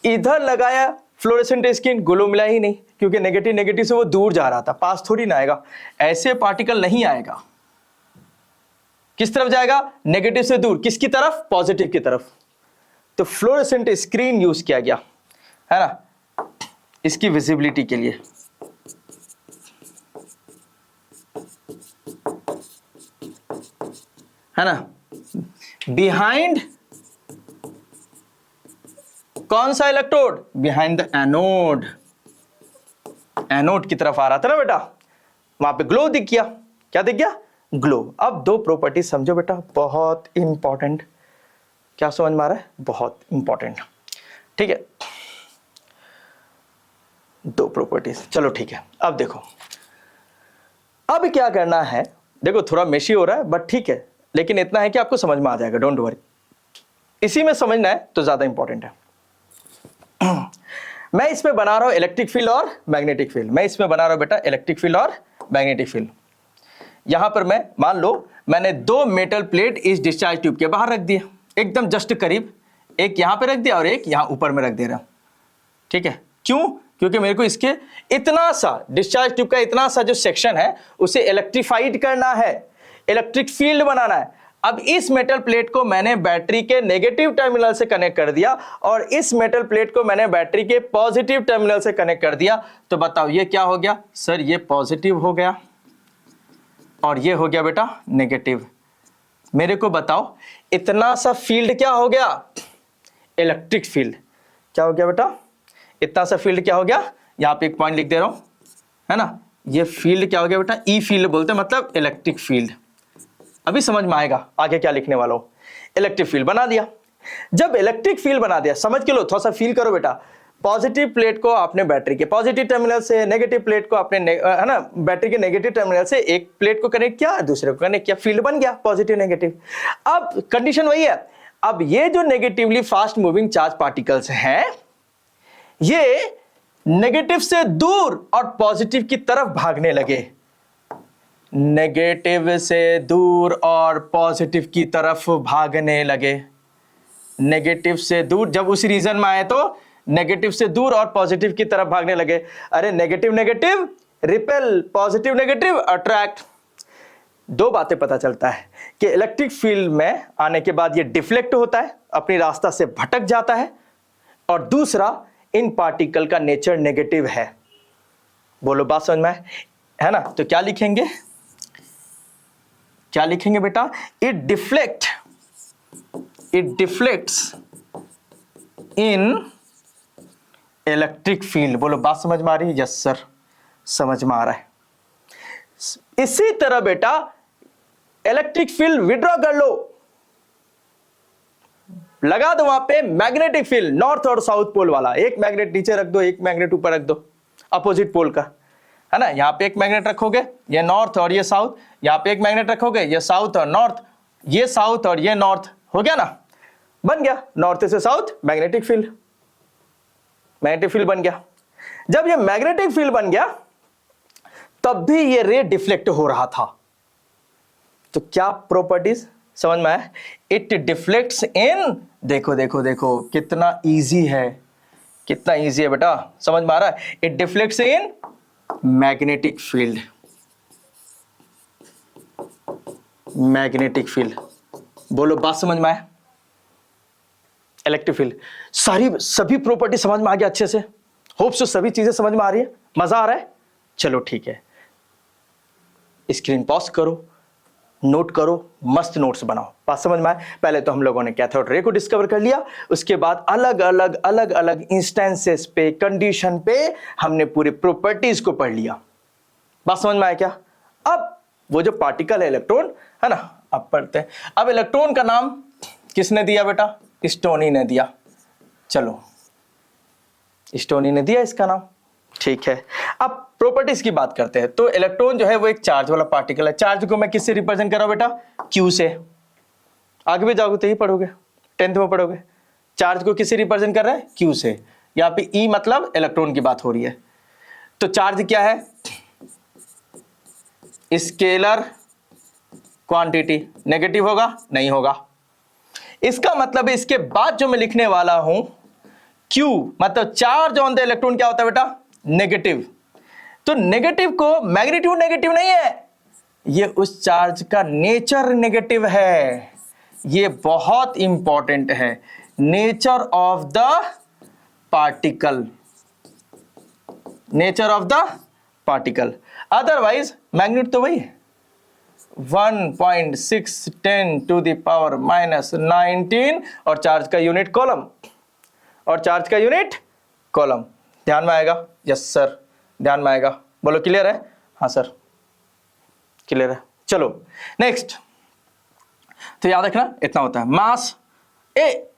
Speaker 1: इधर लगाया फ्लोरेसेंट स्क्रीन, ग्लो मिला ही नहीं, क्योंकि नेगेटिव नेगेटिव से वो दूर जा रहा था, पास थोड़ी ना आएगा। ऐसे पार्टिकल नहीं आएगा। किस तरफ जाएगा? नेगेटिव से दूर। किसकी तरफ? पॉजिटिव की तरफ। तो फ्लोरेसेंट स्क्रीन यूज किया गया है ना, इसकी विजिबिलिटी के लिए। है ना, बिहाइंड कौन सा electrode? Behind the anode. Anode की तरफ आ रहा था ना बेटा, वहां पे ग्लो दिख गया। क्या दिख गया? ग्लो। अब दो प्रॉपर्टी समझो बेटा, बहुत इंपॉर्टेंट। क्या समझ में आ रहा है? बहुत इंपॉर्टेंट। ठीक है, दो प्रॉपर्टीज। चलो ठीक है, अब देखो, अब क्या करना है। देखो थोड़ा मेशी हो रहा है बट ठीक है, लेकिन इतना है कि आपको समझ में आ जाएगा, डोंट वरी। इसी में समझना है तो ज्यादा इंपॉर्टेंट है। मैं इसमें बना रहा हूं इलेक्ट्रिक फील्ड और मैग्नेटिक फील्ड। मैं इसमें बना रहा हूं बेटा इलेक्ट्रिक फील्ड और मैग्नेटिक फील्ड। यहां पर मैं मान लो मैंने दो मेटल प्लेट इस डिस्चार्ज ट्यूब के बाहर रख दिया, एकदम जस्ट करीब। एक यहां पे रख दिया और एक यहां ऊपर में रख दे रहा। ठीक है, क्यों? क्योंकि मेरे को इसके इतना सा डिस्चार्ज ट्यूब का इतना सा जो सेक्शन है उसे इलेक्ट्रीफाइड करना है, इलेक्ट्रिक फील्ड बनाना है। अब इस मेटल प्लेट को मैंने बैटरी के नेगेटिव टर्मिनल से कनेक्ट कर दिया और इस मेटल प्लेट को मैंने बैटरी के पॉजिटिव टर्मिनल से कनेक्ट कर दिया। तो बताओ ये क्या हो गया? सर ये पॉजिटिव हो गया और ये हो गया बेटा नेगेटिव। मेरे को बताओ इतना सा फील्ड क्या हो गया? Electric field. क्या हो गया बेटा? इतना सा फील्ड क्या हो गया? यहां पे एक पॉइंट लिख दे रहा हूं, है ना। ये फील्ड क्या हो गया बेटा? ई फील्ड बोलते हैं, मतलब इलेक्ट्रिक फील्ड। अभी समझ में आएगा आगे क्या लिखने वाला हूं। इलेक्ट्रिक फील्ड बना दिया। जब इलेक्ट्रिक फील्ड बना दिया, समझ के लो, थोड़ा सा फील करो बेटा। पॉजिटिव प्लेट को आपने बैटरी के पॉजिटिव टर्मिनल से, नेगेटिव प्लेट को आपने है ना बैटरी के नेगेटिव टर्मिनल से एक प्लेट को कनेक्ट किया, दूसरे को कनेक्ट किया, फील्ड बन गया पॉजिटिव नेगेटिव। अब कंडीशन वही है। अब ये जो negatively fast moving charge particles हैं, ये नेगेटिव से दूर और पॉजिटिव की तरफ भागने लगे। नेगेटिव से दूर और पॉजिटिव की तरफ भागने लगे। नेगेटिव से दूर, जब उस रीजन में आए तो नेगेटिव से दूर और पॉजिटिव की तरफ भागने लगे। अरे negative negative repel, positive negative attract. दो बातें पता चलता है कि इलेक्ट्रिक फील्ड में आने के बाद ये डिफ्लेक्ट होता है, अपनी रास्ता से भटक जाता है, और दूसरा इन पार्टिकल का नेचर नेगेटिव है। बोलो बात समझ में है ना? तो क्या लिखेंगे? क्या लिखेंगे बेटा? It deflects in electric field. बोलो बात समझ में आ रही है? यस सर, समझ में आ रहा है। इसी तरह बेटा इलेक्ट्रिक फील्ड विड्रॉ कर लो, लगा दो वहां पे मैग्नेटिक फील्ड, नॉर्थ और साउथ पोल वाला। एक मैग्नेट नीचे रख दो, एक मैग्नेट ऊपर रख दो, अपोजिट पोल का, है ना। यहां पे एक मैग्नेट रखोगे, ये नॉर्थ और ये साउथ। यहां पे एक मैग्नेट रखोगे, ये साउथ और नॉर्थ, ये साउथ और ये नॉर्थ। हो गया ना? बन गया नॉर्थ से south magnetic field. Magnetic field बन गया। जब ये मैग्नेटिक फील्ड बन गया तब भी ये रे डिफ्लेक्ट हो रहा था। तो क्या प्रॉपर्टीज समझ में आया? इट डिफ्लेक्ट्स इन, देखो देखो देखो कितना इजी है, कितना इजी है बेटा, समझ में आ रहा है? It deflects in magnetic field. Magnetic field, बोलो बात समझ में आया? इलेक्ट्रिक फील्ड, सभी प्रॉपर्टी समझ में आ गया अच्छे से? होप सो सभी चीजें समझ में आ रही है, मजा आ रहा है? चलो ठीक है, स्क्रीन पॉज करो, नोट करो, मस्त नोट्स बनाओ। बात समझ में आए? पहले तो हम लोगों ने कैथोड रे को डिस्कवर कर लिया, उसके बाद अलग अलग इंस्टेंसेस पे, कंडीशन पे हमने पूरी प्रॉपर्टीज को पढ़ लिया। बात समझ में आया क्या? अब वो जो पार्टिकल है इलेक्ट्रॉन, है ना, अब पढ़ते हैं। अब इलेक्ट्रॉन का नाम किसने दिया बेटा? स्टोनी ने दिया। चलो स्टोनी ने दिया इसका नाम, ठीक है। अब प्रॉपर्टीज की बात करते हैं। तो इलेक्ट्रॉन जो है वो एक चार्ज वाला पार्टिकल है। चार्ज को मैं किससे रिप्रेजेंट कर रहा हूं बेटा? क्यू से। आगे भी जाओगे तो ही पढ़ोगे, 10th में पढ़ोगे। चार्ज को किससे रिप्रेजेंट कर रहा है? Q से। यहाँ पे E मतलब इलेक्ट्रॉन की बात हो रही है। तो चार्ज क्या है? Scalar quantity. नेगेटिव होगा? नहीं होगा। इसका मतलब है इसके बाद जो मैं लिखने वाला हूं Q मतलब चार्ज ऑन द इलेक्ट्रॉन क्या होता है बेटा? नेगेटिव। तो नेगेटिव को मैग्नीट्यूड नेगेटिव नहीं है, ये उस चार्ज का नेचर नेगेटिव है। ये बहुत इंपॉर्टेंट है, nature of the particle, nature of the particle. Otherwise magnitude तो वही है, 1.610 टू द पावर -19 और चार्ज का यूनिट कॉलम, और चार्ज का यूनिट कॉलम। ध्यान में आएगा? यस सर, ध्यान में आएगा। बोलो क्लियर है? हाँ सर क्लियर है। चलो नेक्स्ट, तो याद रखना इतना होता है मास।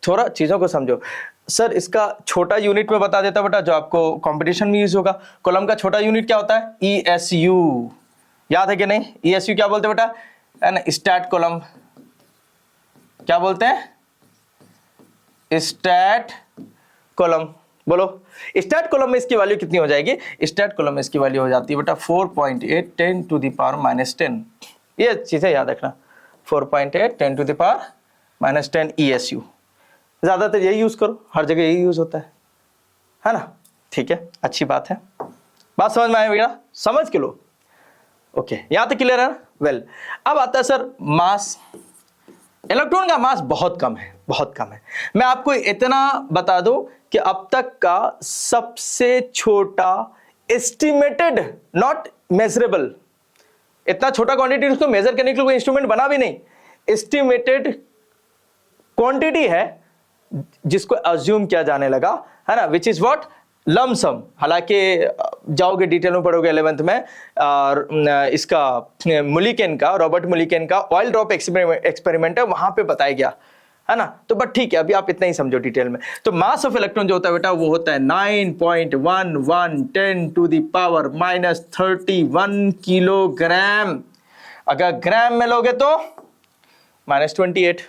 Speaker 1: थोड़ा चीजों को समझो सर, इसका छोटा यूनिट में बता देता बेटा जो आपको कंपटीशन में यूज होगा। कॉलम का छोटा यूनिट क्या होता है? ESU। याद है कि नहीं? ESU क्या बोलते हैं बेटा? है ना, स्टैट कॉलम। क्या बोलते हैं? Stat coulomb. बोलो स्टैट कॉलम में इसकी वैल्यू कितनी हो जाएगी? स्टैट कॉलम में इसकी वैल्यू हो जाती है बेटा 4.8 10 टू द पावर -10। ये चीजें याद रखना, 4.8 10 टू द पावर -10 ESU। ज्यादातर यही यूज करो, हर जगह यही यूज होता है ना? ठीक है, अच्छी बात है। बात समझ में आए भैया? समझ के लो। ओके, यहां तक क्लियर है ना? वेल, अब आता है सर मास। इलेक्ट्रॉन का मास बहुत कम है, बहुत कम है। मैं आपको इतना बता दूं कि अब तक का सबसे छोटा एस्टिमेटेड, नॉट मेजरेबल, इतना छोटा क्वांटिटी उसको मेजर करने के लिए कोई इंस्ट्रूमेंट बना भी नहीं, एस्टिमेटेड क्वांटिटी है जिसको अज्यूम किया जाने लगा, है ना, विच इज व्हाट? लमसम। हालांकि जाओगे डिटेल में पढ़ोगे 11th में, और इसका मुलिकन का, रॉबर्ट मुलिकन का ऑयल ड्रॉप एक्सपेरिमेंट है, वहां पे बताया गया, है ना। तो बट ठीक है, अभी आप इतना ही समझो डिटेल में। तो मास ऑफ इलेक्ट्रॉन जो होता है बेटा वो होता है 9.1110 टू द पावर -31 किलोग्राम। अगर ग्राम में लोगे तो -28,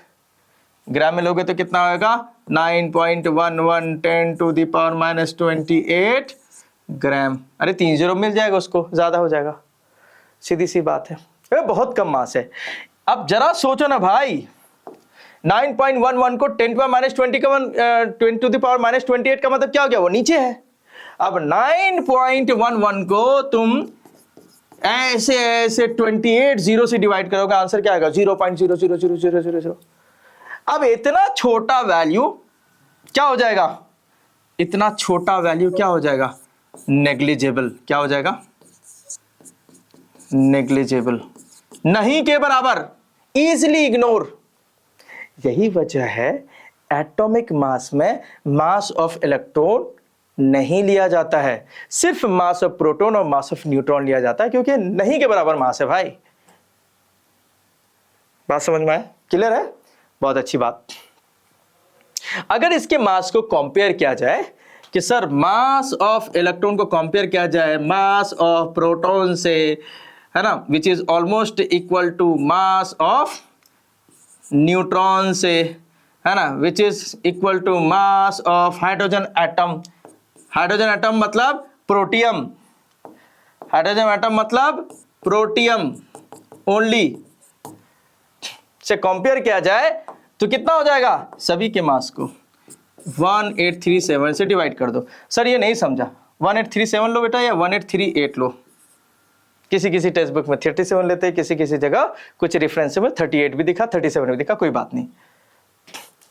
Speaker 1: ग्राम में लोगे तो कितना होगा? 9.1110 टू द पावर -28 ग्राम। अरे 3 जीरो मिल जाएगा, उसको ज्यादा हो जाएगा, सीधी सी बात है। बहुत कम मास है। अब जरा सोचो ना भाई, 9.11 को 10 टू द पावर -28 का मतलब क्या हो गया? वो नीचे है। अब 9.11 को तुम ऐसे ऐसे 28 जीरो से डिवाइड करोगे, आंसर क्या आएगा? 0.00000। अब इतना छोटा वैल्यू क्या हो जाएगा? इतना छोटा वैल्यू क्या हो जाएगा? नेग्लिजिबल। क्या हो जाएगा? नेग्लिजिबल, नहीं के बराबर, इजिली इग्नोर। यही वजह है एटॉमिक मास में मास ऑफ इलेक्ट्रॉन नहीं लिया जाता है, सिर्फ मास ऑफ प्रोटॉन और मास ऑफ न्यूट्रॉन लिया जाता है, क्योंकि नहीं के बराबर मास है भाई। बात समझ में आए? क्लियर है? बहुत अच्छी बात। अगर इसके मास को कंपेयर किया जाए कि सर मास ऑफ इलेक्ट्रॉन को कंपेयर किया जाए मास ऑफ प्रोटॉन से, है ना, which is almost equal to mass of neutron से, है ना, which is equal to mass of hydrogen atom. Hydrogen atom मतलब प्रोटियम, हाइड्रोजन एटम मतलब प्रोटियम ओनली से कंपेयर किया जाए तो कितना हो जाएगा? सभी के मास को 1837 से डिवाइड कर दो। सर ये नहीं समझा, 1837 लो बेटा या 1838 लो। किसी किसी टेक्स्ट बुक में 37 लेते हैं, किसी किसी जगह कुछ रेफरेंस में 38 भी दिखा, 37 भी दिखा, कोई बात नहीं।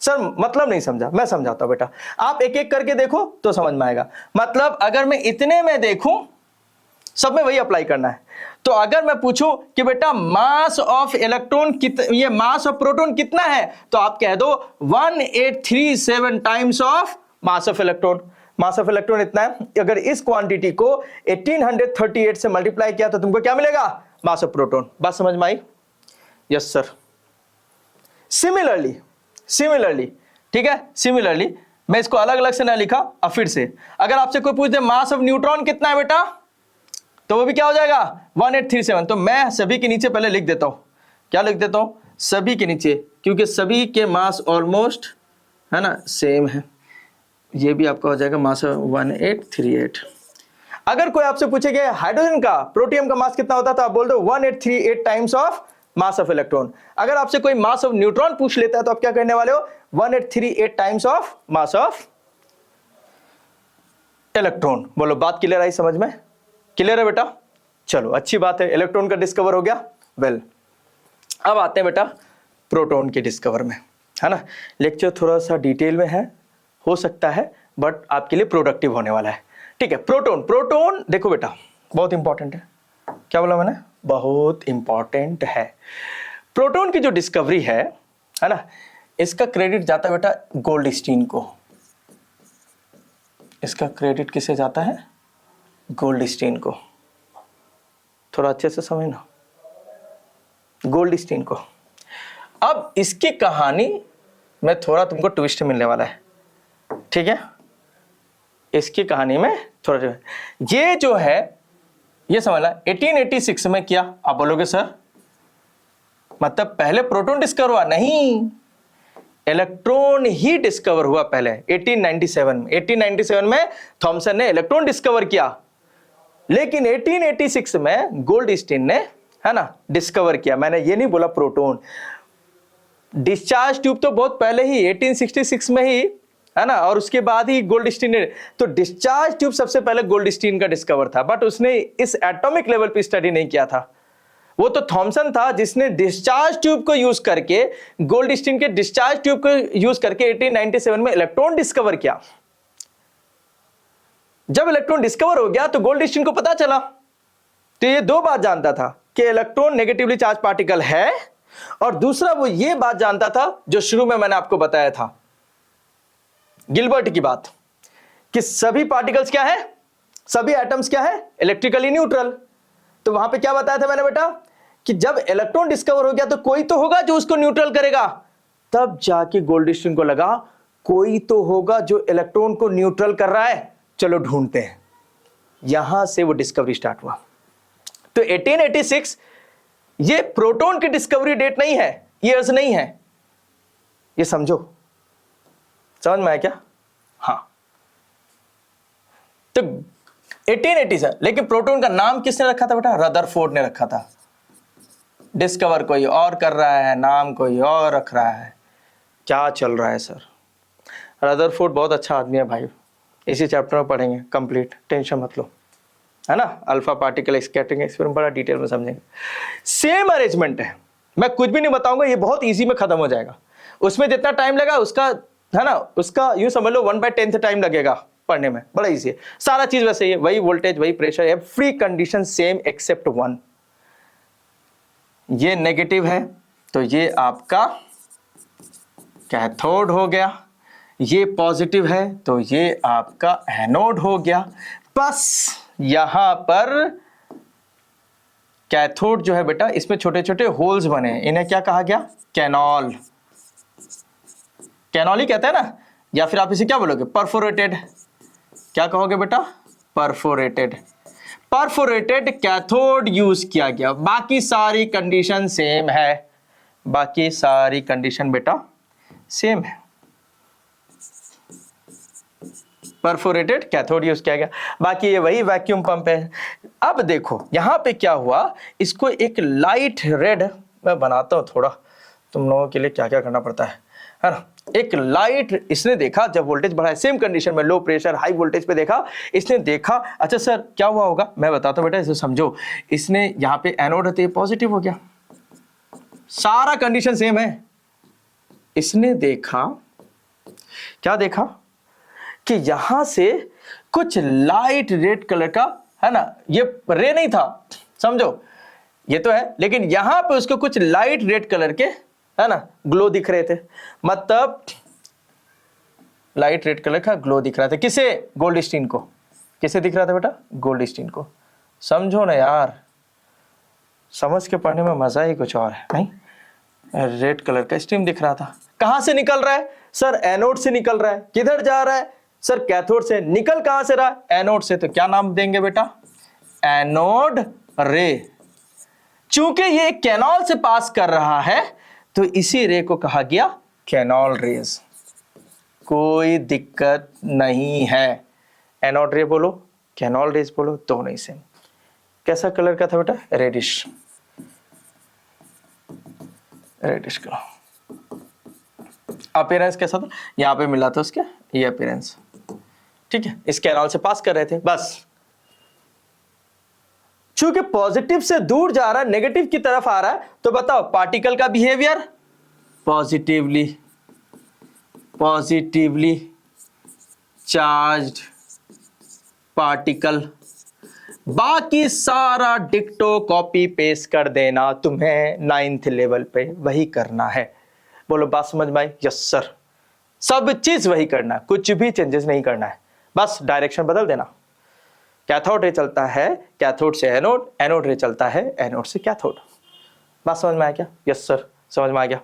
Speaker 1: सर मतलब नहीं समझा, मैं समझाता हूं बेटा, आप एक एक करके देखो तो समझ में आएगा। मतलब अगर मैं इतने में देखूं, सब में वही अप्लाई करना है। तो अगर मैं पूछूं कि बेटा मास ऑफ इलेक्ट्रॉन ये मास ऑफ प्रोटॉन कितना है, तो आप कह दो 1837 times of mass of electron. Mass of electron इतना है। अगर इस क्वांटिटी को 1838 से मल्टीप्लाई किया तो तुमको क्या मिलेगा? मास ऑफ प्रोटॉन। बात समझ में आई? Yes sir. सिमिलरली ठीक है, सिमिलरली मैं इसको अलग अलग से ना लिखा, अब फिर से अगर आपसे कोई पूछ दे मास ऑफ न्यूट्रॉन कितना है बेटा, तो वो भी क्या हो जाएगा? 1837। तो मैं सभी के नीचे पहले लिख देता हूं, क्या लिख देता हूं? सभी के नीचे, क्योंकि सभी के मास ऑलमोस्ट है ना, सेम है, ये भी आपका हो जाएगा मास 1838। अगर कोई आपसे पूछेगा हाइड्रोजन का प्रोटियम का मास कितना होता है तो आप बोल दो 1838 times of mass of electron. अगर आपसे कोई मास ऑफ न्यूट्रॉन पूछ लेता है तो आप क्या करने वाले हो, 1838 times of mass of electron. बोलो बात क्लियर आई, समझ में क्लियर है बेटा? चलो अच्छी बात है, इलेक्ट्रॉन का डिस्कवर हो गया। वेल अब आते हैं बेटा प्रोटॉन के डिस्कवर में, है ना। लेक्चर थोड़ा सा डिटेल में है, हो सकता है, बट आपके लिए प्रोडक्टिव होने वाला है, ठीक है। प्रोटॉन, प्रोटॉन देखो बेटा बहुत इंपॉर्टेंट है। क्या बोला मैंने? बहुत इंपॉर्टेंट है। प्रोटॉन की जो डिस्कवरी है ना, इसका क्रेडिट जाता है बेटा गोल्डस्टीन को। इसका क्रेडिट किसे जाता है? गोल्डस्टीन को। थोड़ा अच्छे से समझना, गोल्डस्टीन को। अब इसकी कहानी में थोड़ा तुमको ट्विस्ट मिलने वाला है, ठीक है। इसकी कहानी में थोड़ा जो है, ये जो है ये समझना 1886 में किया। आप बोलोगे सर मतलब पहले प्रोटॉन डिस्कवर हुआ? नहीं, इलेक्ट्रॉन ही डिस्कवर हुआ पहले 1897 में। 1897 में थॉमसन ने इलेक्ट्रॉन डिस्कवर किया, लेकिन 1886 में गोल्डस्टीन ने, है ना, डिस्कवर किया। मैंने ये नहीं बोला प्रोटॉन। डिस्चार्ज ट्यूब तो बहुत पहले ही 1866 में ही, है ना, और उसके बाद ही गोल्डस्टीन ने, तो डिस्चार्ज ट्यूब सबसे पहले गोल्डस्टीन का डिस्कवर था, बट उसने इस एटॉमिक लेवल पे स्टडी नहीं किया था। वो तो थॉमसन था जिसने डिस्चार्ज ट्यूब को यूज करके, गोल्डस्टीन के डिस्चार्ज ट्यूब को यूज करके 1897 में इलेक्ट्रॉन डिस्कवर किया। जब इलेक्ट्रॉन डिस्कवर हो गया तो गोल्डस्टीन को पता चला, तो ये दो बात जानता था कि इलेक्ट्रॉन नेगेटिवली चार्ज पार्टिकल है, और दूसरा वो ये बात जानता था जो शुरू में मैंने आपको बताया था, गिलबर्ट की बात, कि सभी पार्टिकल्स क्या है, सभी एटम्स क्या है, इलेक्ट्रिकली न्यूट्रल। तो वहां पे क्या बताया था मैंने बेटा, कि जब इलेक्ट्रॉन डिस्कवर हो गया तो कोई तो होगा जो उसको न्यूट्रल करेगा। तब जाके गोल्डस्टीन को लगा कोई तो होगा जो इलेक्ट्रॉन को न्यूट्रल कर रहा है, चलो ढूंढते हैं। यहां से वो डिस्कवरी स्टार्ट हुआ। तो 1886 ये प्रोटॉन की डिस्कवरी डेट नहीं है, ईयर्स नहीं है, ये समझो। समझ में आया क्या? हाँ, तो 1887, लेकिन प्रोटॉन का नाम किसने रखा था बेटा? रदरफोर्ड ने रखा था। डिस्कवर कोई और कर रहा है, नाम कोई और रख रहा है, क्या चल रहा है सर? रदरफोर्ड बहुत अच्छा आदमी है भाई, इसी चैप्टर में पढ़ेंगे कंप्लीट, टेंशन मत लो, है ना। अल्फा पार्टिकल स्कैटरिंग एक्सपेरिमेंट बड़ा डिटेल में समझेंगे। सेम अरेंजमेंट है, मैं कुछ भी नहीं बताऊंगा, ये बहुत इजी में खत्म हो जाएगा। उसमें जितना टाइम लगा उसका, है ना, उसका यूं समझ लो 1/10 टाइम लगेगा पढ़ने में, बड़ा इजी है। सारा चीज वैसे ही है, वही वोल्टेज, वही pressure, every condition same except one. ये नेगेटिव है तो ये आपका कैथोड हो गया, ये पॉजिटिव है तो ये आपका एनोड हो गया। बस यहां पर कैथोड जो है बेटा, इसमें छोटे छोटे होल्स बने हैं, इन्हें क्या कहा गया? कैनॉल। कैनॉल ही कहते हैं ना, या फिर आप इसे क्या बोलोगे? परफोरेटेड। क्या कहोगे बेटा? परफोरेटेड। परफोरेटेड कैथोड यूज किया गया। बाकी सारी कंडीशन सेम है, बाकी सारी कंडीशन बेटा सेम है। परफोरेटेड कैथोड यूज किया गया, बाकी ये वही वैक्यूम पंप है। अब देखो यहां पे क्या हुआ, इसको एक लाइट रेड, मैं बनाता हूं थोड़ा तुम लोगों के लिए क्या क्या करना पड़ता है ना। एक लाइट इसने देखा, जब वोल्टेज बढ़ा, सेम कंडीशन में लो प्रेशर हाई वोल्टेज पे देखा, इसने देखा, अच्छा सर क्या हुआ होगा मैं बताता हूं बेटा, इसे समझो। इसने यहां पे एनोड है तो ये पॉजिटिव हो गया, सारा कंडीशन सेम है। इसने देखा, क्या देखा, कि यहां से कुछ लाइट रेड कलर का, है ना, ये रे नहीं था समझो, ये तो है, लेकिन यहां पे उसको कुछ लाइट रेड कलर के, है ना, ग्लो दिख रहे थे। मतलब लाइट रेड कलर का ग्लो दिख रहा था, किसे? गोल्डस्टीन को। किसे दिख रहा था बेटा? गोल्डस्टीन को। समझो ना यार, समझ के पढ़ने में मजा ही कुछ और है, नहीं? रेड कलर का स्ट्रीम दिख रहा था। कहां से निकल रहा है सर? एनोड से निकल रहा है। किधर जा रहा है सर? कैथोड से। निकल कहां से रहा है? एनोड से। तो क्या नाम देंगे बेटा? एनोड रे। चूंकि ये कैनॉल से पास कर रहा है तो इसी रे को कहा गया कैनॉल रेज। कोई दिक्कत नहीं है। एनोड रे बोलो, कैनोल रेज बोलो, दोनों ही सेम। कैसा कलर का था बेटा? Reddish, reddish colour. अपीयरेंस कैसा था? यहाँ पे मिला था उसके ये अपीयरेंस, ठीक है। इस कैनॉल से पास कर रहे थे बस। चूंकि पॉजिटिव से दूर जा रहा है, नेगेटिव की तरफ आ रहा है, तो बताओ पार्टिकल का बिहेवियर पॉजिटिवली चार्ज्ड पार्टिकल। बाकी सारा डिक्टो कॉपी पेस्ट कर देना, तुम्हें 9th लेवल पे वही करना है। बोलो बात समझ में आई? यस सर, सब चीज वही करना है, कुछ भी चेंजेस नहीं करना है, बस डायरेक्शन बदल देना। कैथोड रे चलता है कैथोड से एनोड, एनोड रे चलता है एनोड से कैथोड। बात समझ में आया क्या? यस सर, समझ में आ गया।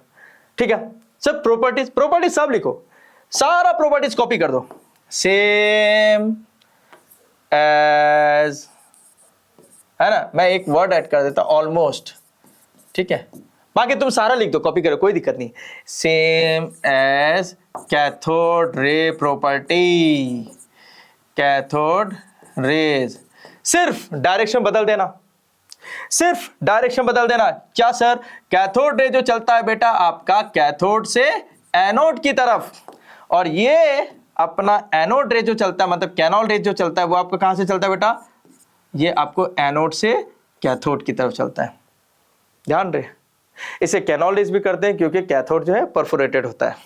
Speaker 1: ठीक है, सब प्रॉपर्टीज सब लिखो, सारा प्रॉपर्टीज कॉपी कर दो। सेम एज, है ना, मैं एक वर्ड ऐड कर देता ऑलमोस्ट, ठीक है, बाकी तुम सारा लिख दो, कॉपी करो, कोई दिक्कत नहीं। Same as cathode ray property, cathode rays, सिर्फ डायरेक्शन बदल देना, सिर्फ डायरेक्शन बदल देना। क्या सर? कैथोड रे जो चलता है बेटा आपका कैथोड से एनोड की तरफ, और ये अपना एनोड रे जो चलता है, मतलब कैनोल रे जो चलता है, वो आपका कहां से चलता है बेटा? ये आपको एनोड से कैथोड की तरफ चलता है। ध्यान रहे, इसे कैनोल रेज भी करते हैं क्योंकि कैथोड जो है परफोरेटेड होता है।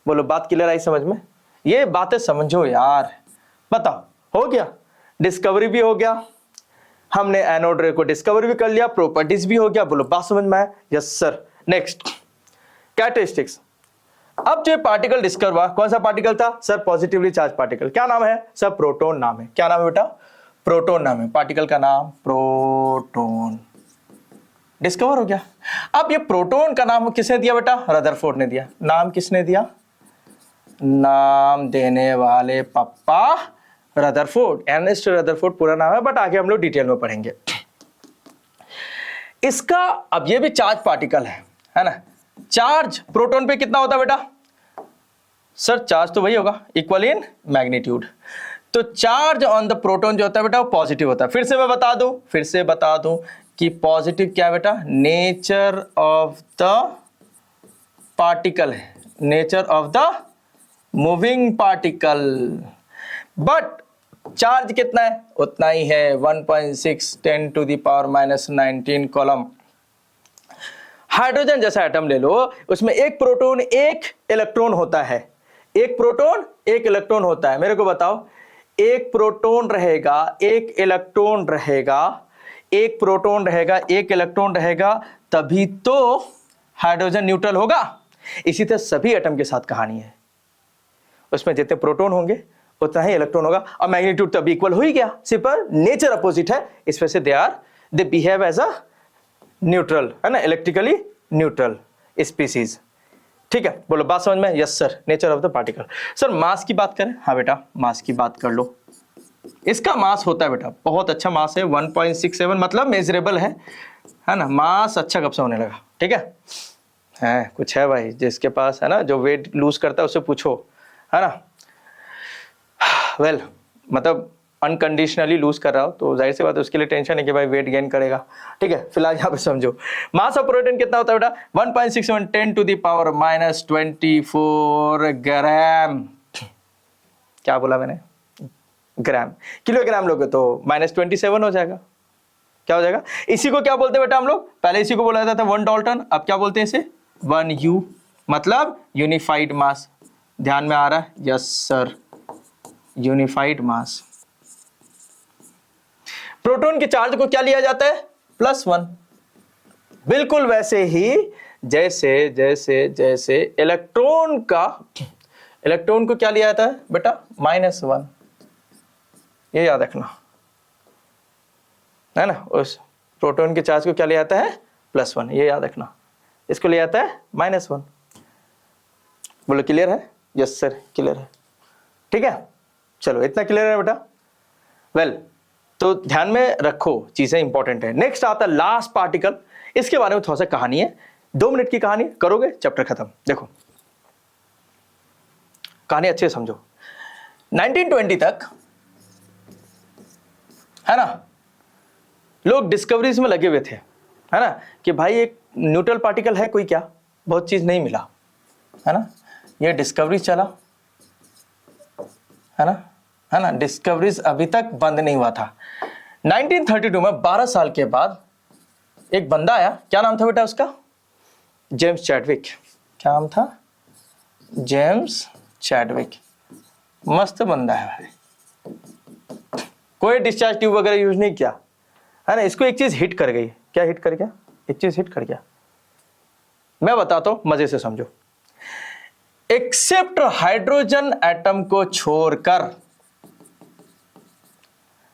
Speaker 1: बोलो बात क्लियर आई समझ में? ये बातें समझो यार। बताओ, हो गया, डिस्कवरी भी हो गया, हमने एनोड रे को डिस्कवर भी कर लिया, प्रॉपर्टीज भी हो गया। बोलो बात समझ में आया? Yes sir. Next characteristics. अब जो पार्टिकल डिस्कवर हुआ, कौन सा पार्टिकल था सर? Positively charge particle. क्या नाम है सर? प्रोटॉन नाम है। क्या नाम है बेटा? प्रोटॉन नाम है, पार्टिकल का नाम प्रोटॉन। डिस्कवर हो गया। अब ये प्रोटॉन का नाम किसने दिया बेटा? रदरफोर्ड ने दिया। नाम किसने दिया? नाम देने वाले पप्पा रदरफोर्ड, अर्नेस्ट रदरफोर्ड पूरा नाम है, बट आगे हम लोग डिटेल में पढ़ेंगे इसका। अब ये भी चार्ज पार्टिकल है ना। चार्ज प्रोटॉन पे कितना होता है बेटा? सर चार्ज तो वही होगा, इक्वल इन मैग्नीट्यूड। तो चार्ज ऑन द प्रोटॉन जो होता है बेटा वो पॉजिटिव होता है। फिर से बता दूं कि पॉजिटिव क्या है बेटा? नेचर ऑफ द पार्टिकल है, nature of the moving particle. But charge कितना है? उतना ही है, 1.6 10 to the power -19 coulomb. Hydrogen जैसा एटम ले लो, उसमें एक प्रोटॉन एक इलेक्ट्रॉन होता है, एक प्रोटॉन एक इलेक्ट्रॉन होता है। मेरे को बताओ, एक प्रोटॉन रहेगा एक इलेक्ट्रॉन रहेगा, एक प्रोटॉन रहेगा एक इलेक्ट्रॉन रहेगा, तभी तो हाइड्रोजन न्यूट्रल होगा। इसी तरह सभी एटम के साथ कहानी है, उसमें जितने प्रोटॉन होंगे उतना ही इलेक्ट्रॉन होगा, और मैग्नीट्यूड तभी इक्वल हो ही गया। सिंपल, नेचर अपोजिट है, इस वजह से they behave as a neutral, है ना, इलेक्ट्रिकली न्यूट्रल स्पीसीज। ठीक है, बोलो बात समझ में? Yes sir. Nature of the particle. Sir mass की बात करें? हाँ बेटा, मास की बात कर लो। इसका मास होता है बेटा, बहुत अच्छा मास है, 1.67, मतलब मेजरेबल है ना। मास अच्छा कब से होने लगा? ठीक है कुछ है भाई जिसके पास, है ना, जो वेट लूज करता है उससे पूछो, है ना। वेल मतलब अनकंडीशनली लूज कर रहा हो तो जाहिर सी बात है उसके लिए टेंशन है कि भाई वेट गेन करेगा। ठीक है, फिलहाल यहाँ पे समझो मास ऑफ प्रोटॉन कितना होता है बेटा? 1.61 10 टू द पावर -24 ग्राम। क्या बोला मैंने? ग्राम। किलोग्राम लोगे तो -27 हो जाएगा। क्या हो जाएगा? इसी को क्या बोलते हैं बेटा हम लोग? पहले इसी को बोला जाता था 1 डाल्टन, अब क्या बोलते हैं इसे? 1 U, मतलब यूनिफाइड मास। ध्यान में आ रहा है? यस सर, यूनिफाइड मास। प्रोटॉन के चार्ज को क्या लिया जाता है? +1। बिल्कुल वैसे ही जैसे इलेक्ट्रॉन को क्या लिया जाता है बेटा? -1। ये याद रखना, है ना। उस प्रोटॉन के चार्ज को क्या लिया जाता है? +1, ये याद रखना। इसको लिया जाता है -1। बोलो क्लियर है? यस सर, क्लियर है। ठीक है, चलो इतना क्लियर है बेटा। वेल तो ध्यान में रखो, चीजें इंपॉर्टेंट है। नेक्स्ट आता है लास्ट पार्टिकल, इसके बारे में थोड़ा सा कहानी है, 2 मिनट की कहानी, करोगे चैप्टर खत्म। देखो कहानी अच्छे से समझो। 1920 तक है ना, लोग डिस्कवरीज में लगे हुए थे, है ना, कि भाई एक न्यूट्रल पार्टिकल है कोई क्या, बहुत चीज नहीं मिला, है ना, ये डिस्कवरीज चला, है ना, डिस्कवरीज अभी तक बंद नहीं हुआ था। 1932 में 12 साल के बाद एक बंदा आया, क्या नाम था बेटा उसका? James Chadwick. क्या नाम था? James Chadwick. मस्त बंदा है भाई, कोई डिस्चार्ज ट्यूब वगैरह यूज नहीं किया, है ना। इसको एक चीज हिट कर गई। क्या हिट कर गया? एक चीज हिट कर गया, मैं बताता हूं, मजे से समझो। एक्सेप्ट हाइड्रोजन एटम को छोड़कर,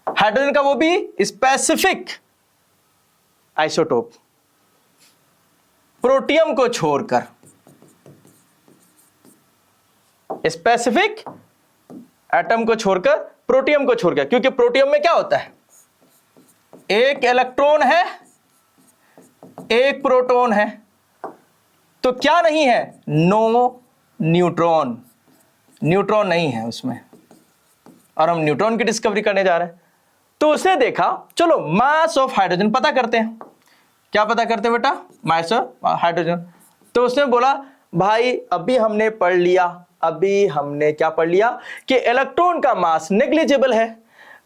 Speaker 1: हाइड्रोजन का वो भी स्पेसिफिक आइसोटोप, प्रोटियम को छोड़कर, स्पेसिफिक एटम को छोड़कर, प्रोटियम को छोड़कर, क्योंकि प्रोटियम में क्या होता है? एक इलेक्ट्रॉन है, एक प्रोटॉन है, तो क्या नहीं है? नो न्यूट्रॉन, न्यूट्रॉन नहीं है उसमें, और हम न्यूट्रॉन की डिस्कवरी करने जा रहे हैं। तो उसने देखा, चलो मास ऑफ हाइड्रोजन पता करते हैं। क्या पता करते हैं बेटा? मास ऑफ हाइड्रोजन। तो उसने बोला भाई अभी हमने पढ़ लिया, अभी हमने क्या पढ़ लिया कि इलेक्ट्रॉन का मास नेग्लिजिबल है,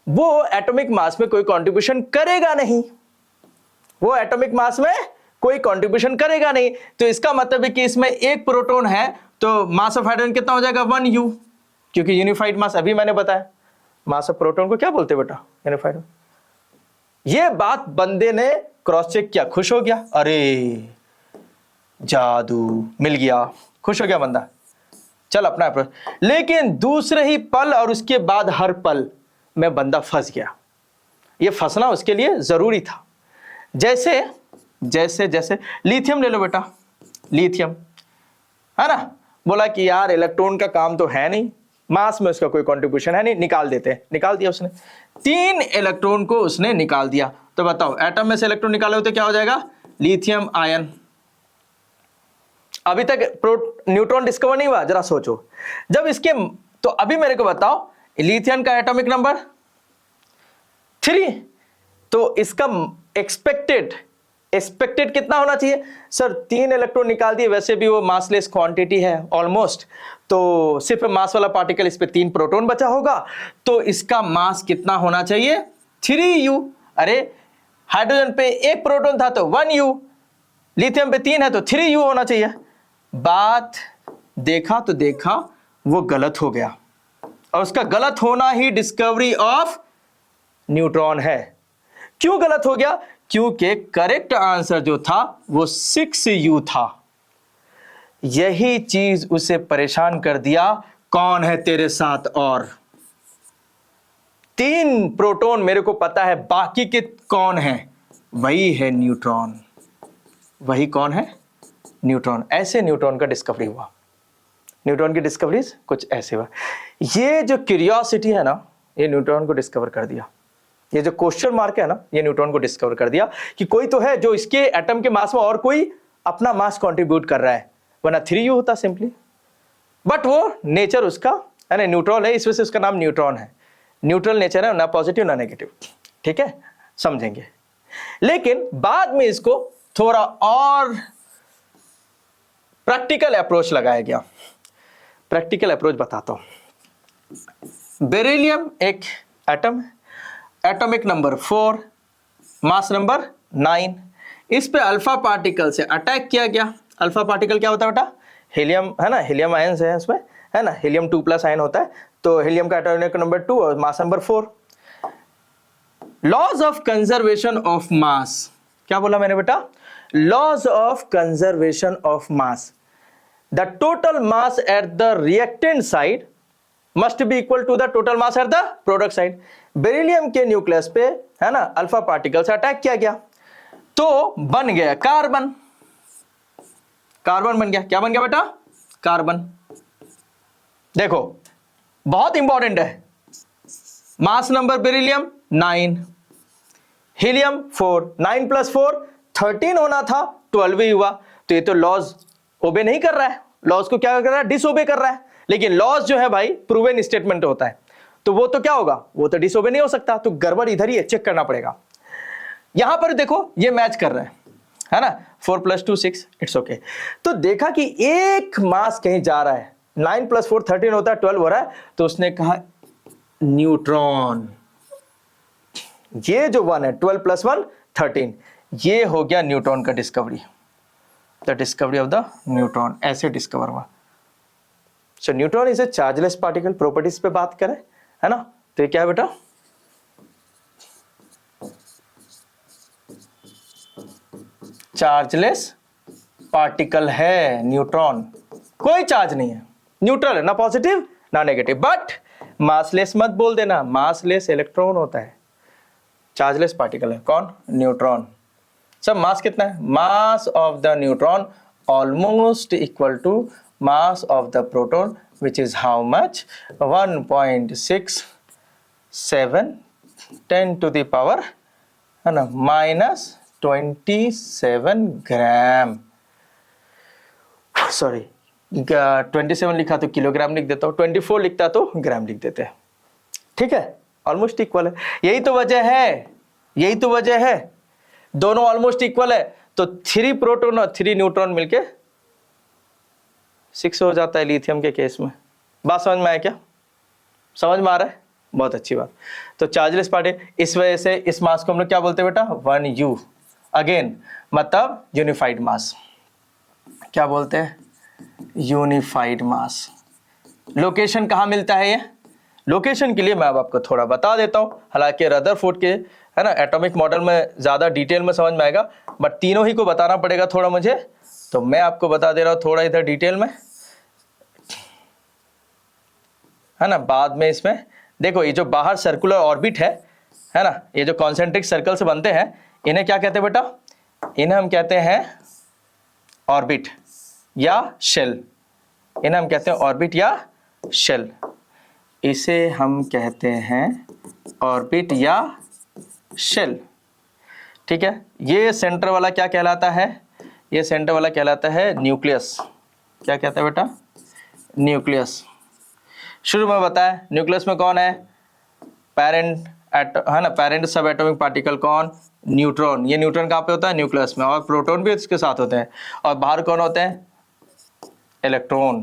Speaker 1: वो एटॉमिक मास में कोई कंट्रीब्यूशन करेगा नहीं, वो एटॉमिक मास में कोई कंट्रीब्यूशन करेगा नहीं। तो इसका मतलब है कि इसमें एक प्रोटॉन है, तो मास ऑफ हाइड्रोजन कितना हो जाएगा? 1u, क्योंकि यूनिफाइड मास अभी मैंने बताया, मास ऑफ प्रोटॉन को क्या बोलते हैं बेटा? यूनिफाइड। ये बात बंदे ने क्रॉस चेक किया, खुश हो गया, अरे जादू मिल गया, खुश हो गया बंदा, चल अपना अप्रोच। लेकिन दूसरे ही पल और उसके बाद हर पल में बंदा फंस गया। ये फंसना उसके लिए जरूरी था। जैसे जैसे जैसे लिथियम ले लो बेटा, लिथियम, है ना, बोला कि यार इलेक्ट्रॉन का काम तो है नहीं, मास में उसका कोई कंट्रीब्यूशन है नहीं, निकाल देते हैं। निकाल दिया उसने, 3 इलेक्ट्रॉन को उसने निकाल दिया। तो बताओ एटम में से इलेक्ट्रॉन निकाले तो क्या हो जाएगा? Lithium ion. अभी तक न्यूट्रॉन डिस्कवर नहीं हुआ, जरा सोचो। जब इसके, तो अभी मेरे को बताओ लिथियम का एटॉमिक नंबर 3, तो इसका एक्सपेक्टेड कितना होना चाहिए? सर 3 इलेक्ट्रॉन निकाल दिए, वैसे भी वो मासलेस क्वांटिटी है ऑलमोस्ट, तो सिर्फ मास वाला पार्टिकल, इस पे 3 प्रोटॉन बचा होगा, तो इसका मास कितना होना चाहिए? 3u। अरे हाइड्रोजन पे 1 प्रोटॉन था तो 1u, लिथियम पे 3 है तो 3u होना चाहिए। बात देखा तो देखा वो गलत हो गया, और उसका गलत होना ही डिस्कवरी ऑफ न्यूट्रॉन है। क्यों गलत हो गया? क्योंकि करेक्ट आंसर जो था वो 6u था। यही चीज उसे परेशान कर दिया, कौन है तेरे साथ और? 3 प्रोटॉन मेरे को पता है, बाकी के कौन है? वही है न्यूट्रॉन। वही कौन है? न्यूट्रॉन। ऐसे न्यूट्रॉन का डिस्कवरी हुआ। न्यूट्रॉन की डिस्कवरीज कुछ ऐसे हुआ। ये जो क्यूरियोसिटी है ना, ये न्यूट्रॉन को डिस्कवर कर दिया। ये जो क्वेश्चन मार्क है ना, ये न्यूट्रॉन को डिस्कवर कर दिया कि कोई तो है जो इसके एटम के मास में और कोई अपना मास कंट्रीब्यूट कर रहा है, वरना 3u होता सिंपली। बट वो नेचर उसका है ना, न्यूट्रॉन है, इस वजह से उसका नाम न्यूट्रॉन है। न्यूट्रल नेचर है, ना पॉजिटिव ना नेगेटिव। ठीक है, समझेंगे। लेकिन बाद में इसको थोड़ा और प्रैक्टिकल अप्रोच लगाया गया। प्रैक्टिकल अप्रोच बताता हूं। बेरिलियम एक एटम है, एटॉमिक नंबर 4, मास नंबर 9। इस पे अल्फा पार्टिकल से अटैक किया गया। अल्फा पार्टिकल क्या होता है बेटा? हीलियम, है ना, हीलियम आयंस है इसमें, है ना, हीलियम 2+ आयन होता है, तो हीलियम का एटॉमिक नंबर 2 और mass number 4। Laws of conservation of mass, क्या बोला मैंने बेटा? Laws of conservation of mass. The total mass at the reactant side must be equal to the total mass at the product side. Beryllium के nucleus पे, है ना, alpha particle से attack किया गया, तो बन गया कार्बन। कार्बन बन गया। क्या बन गया बेटा? कार्बन। देखो बहुत इंपॉर्टेंट है। मास नंबर बेरिलियम 9, हीलियम 4, 9 + 4 13 होना था, 12 ही हुआ। तो ये तो लॉज ओबे नहीं कर रहा है, लॉज को क्या कर रहा है, डिसओबे कर रहा है। लेकिन लॉज जो है भाई प्रूवन स्टेटमेंट होता है, तो वो तो क्या होगा, वो तो डिसओबे नहीं हो सकता, तो गड़बड़ इधर ही है, चेक करना पड़ेगा। यहां पर देखो ये मैच कर रहा है ना, 4 + 2 6, इट्स ओके। तो देखा कि एक मास कहीं जा रहा है, 9 + 4 13 होता है, 12 हो रहा है, तो उसने कहा न्यूट्रॉन। ये जो 1 है 12 + 1 13, ये हो गया न्यूट्रॉन का discovery, the discovery of the neutron, ऐसे डिस्कवर हुआ। सो neutron is a chargeless particle, properties पे बात करें, है ना, तो ये क्या है बेटा, चार्जलेस पार्टिकल है न्यूट्रॉन, कोई चार्ज नहीं है, न्यूट्रल है, ना पॉजिटिव ना नेगेटिव, बट मासलेस मत बोल देना, मासलेस इलेक्ट्रॉन होता है, चार्जलेस पार्टिकल है कौन, न्यूट्रॉन। सब मास कितना है, mass of the neutron almost equal to mass of the proton, which is how much, 1.67 10⁻, है ना, -27 ग्राम, सॉरी 27 लिखा तो किलोग्राम लिख देता हूं, 24 लिखता तो ग्राम लिख देते हैं, ठीक है, ऑलमोस्ट इक्वल है। यही तो वजह है, यही तो वजह है, दोनों ऑलमोस्ट इक्वल है, तो 3 प्रोटॉन और 3 न्यूट्रॉन मिलके 6 हो जाता है लिथियम के केस में। बात समझ में आया क्या, समझ में आ रहा है, बहुत अच्छी बात। तो चार्जलेस पार्टिकल, इस वजह से इस मास को हम लोग क्या बोलते हैं बेटा, 1U, अगेन मतलब यूनिफाइड मास, क्या बोलते हैं, यूनिफाइड मास। लोकेशन कहाँ मिलता है ये, लोकेशन के लिए मैं अब आपको थोड़ा बता देता हूं, हालांकि रदरफोर्ड के, है ना, एटॉमिक मॉडल में ज्यादा डिटेल में समझ में आएगा, बट तीनों ही को बताना पड़ेगा थोड़ा मुझे, तो मैं आपको बता दे रहा हूं थोड़ा इधर डिटेल में, है ना। बाद में इसमें देखो ये जो बाहर सर्कुलर ऑर्बिट है ना, ये जो कॉन्सेंट्रिक सर्कल से बनते हैं, इन्हें क्या कहते हैं बेटा, इन्हें हम कहते हैं ऑर्बिट या शेल, इन्हें हम कहते हैं ऑर्बिट या शेल, इसे हम कहते हैं ऑर्बिट या शेल, ठीक है। ये सेंटर वाला क्या कहलाता है, ये सेंटर वाला कहलाता है न्यूक्लियस, क्या कहता है बेटा, न्यूक्लियस। शुरू में बताया न्यूक्लियस में कौन है, पेरेंट है ना, पेरेंट सब एटॉमिक पार्टिकल कौन, न्यूट्रॉन। ये न्यूट्रॉन कहाँ पे होता है, न्यूक्लियस में, और प्रोटॉन भी इसके साथ होते हैं, और बाहर कौन होते हैं, इलेक्ट्रॉन।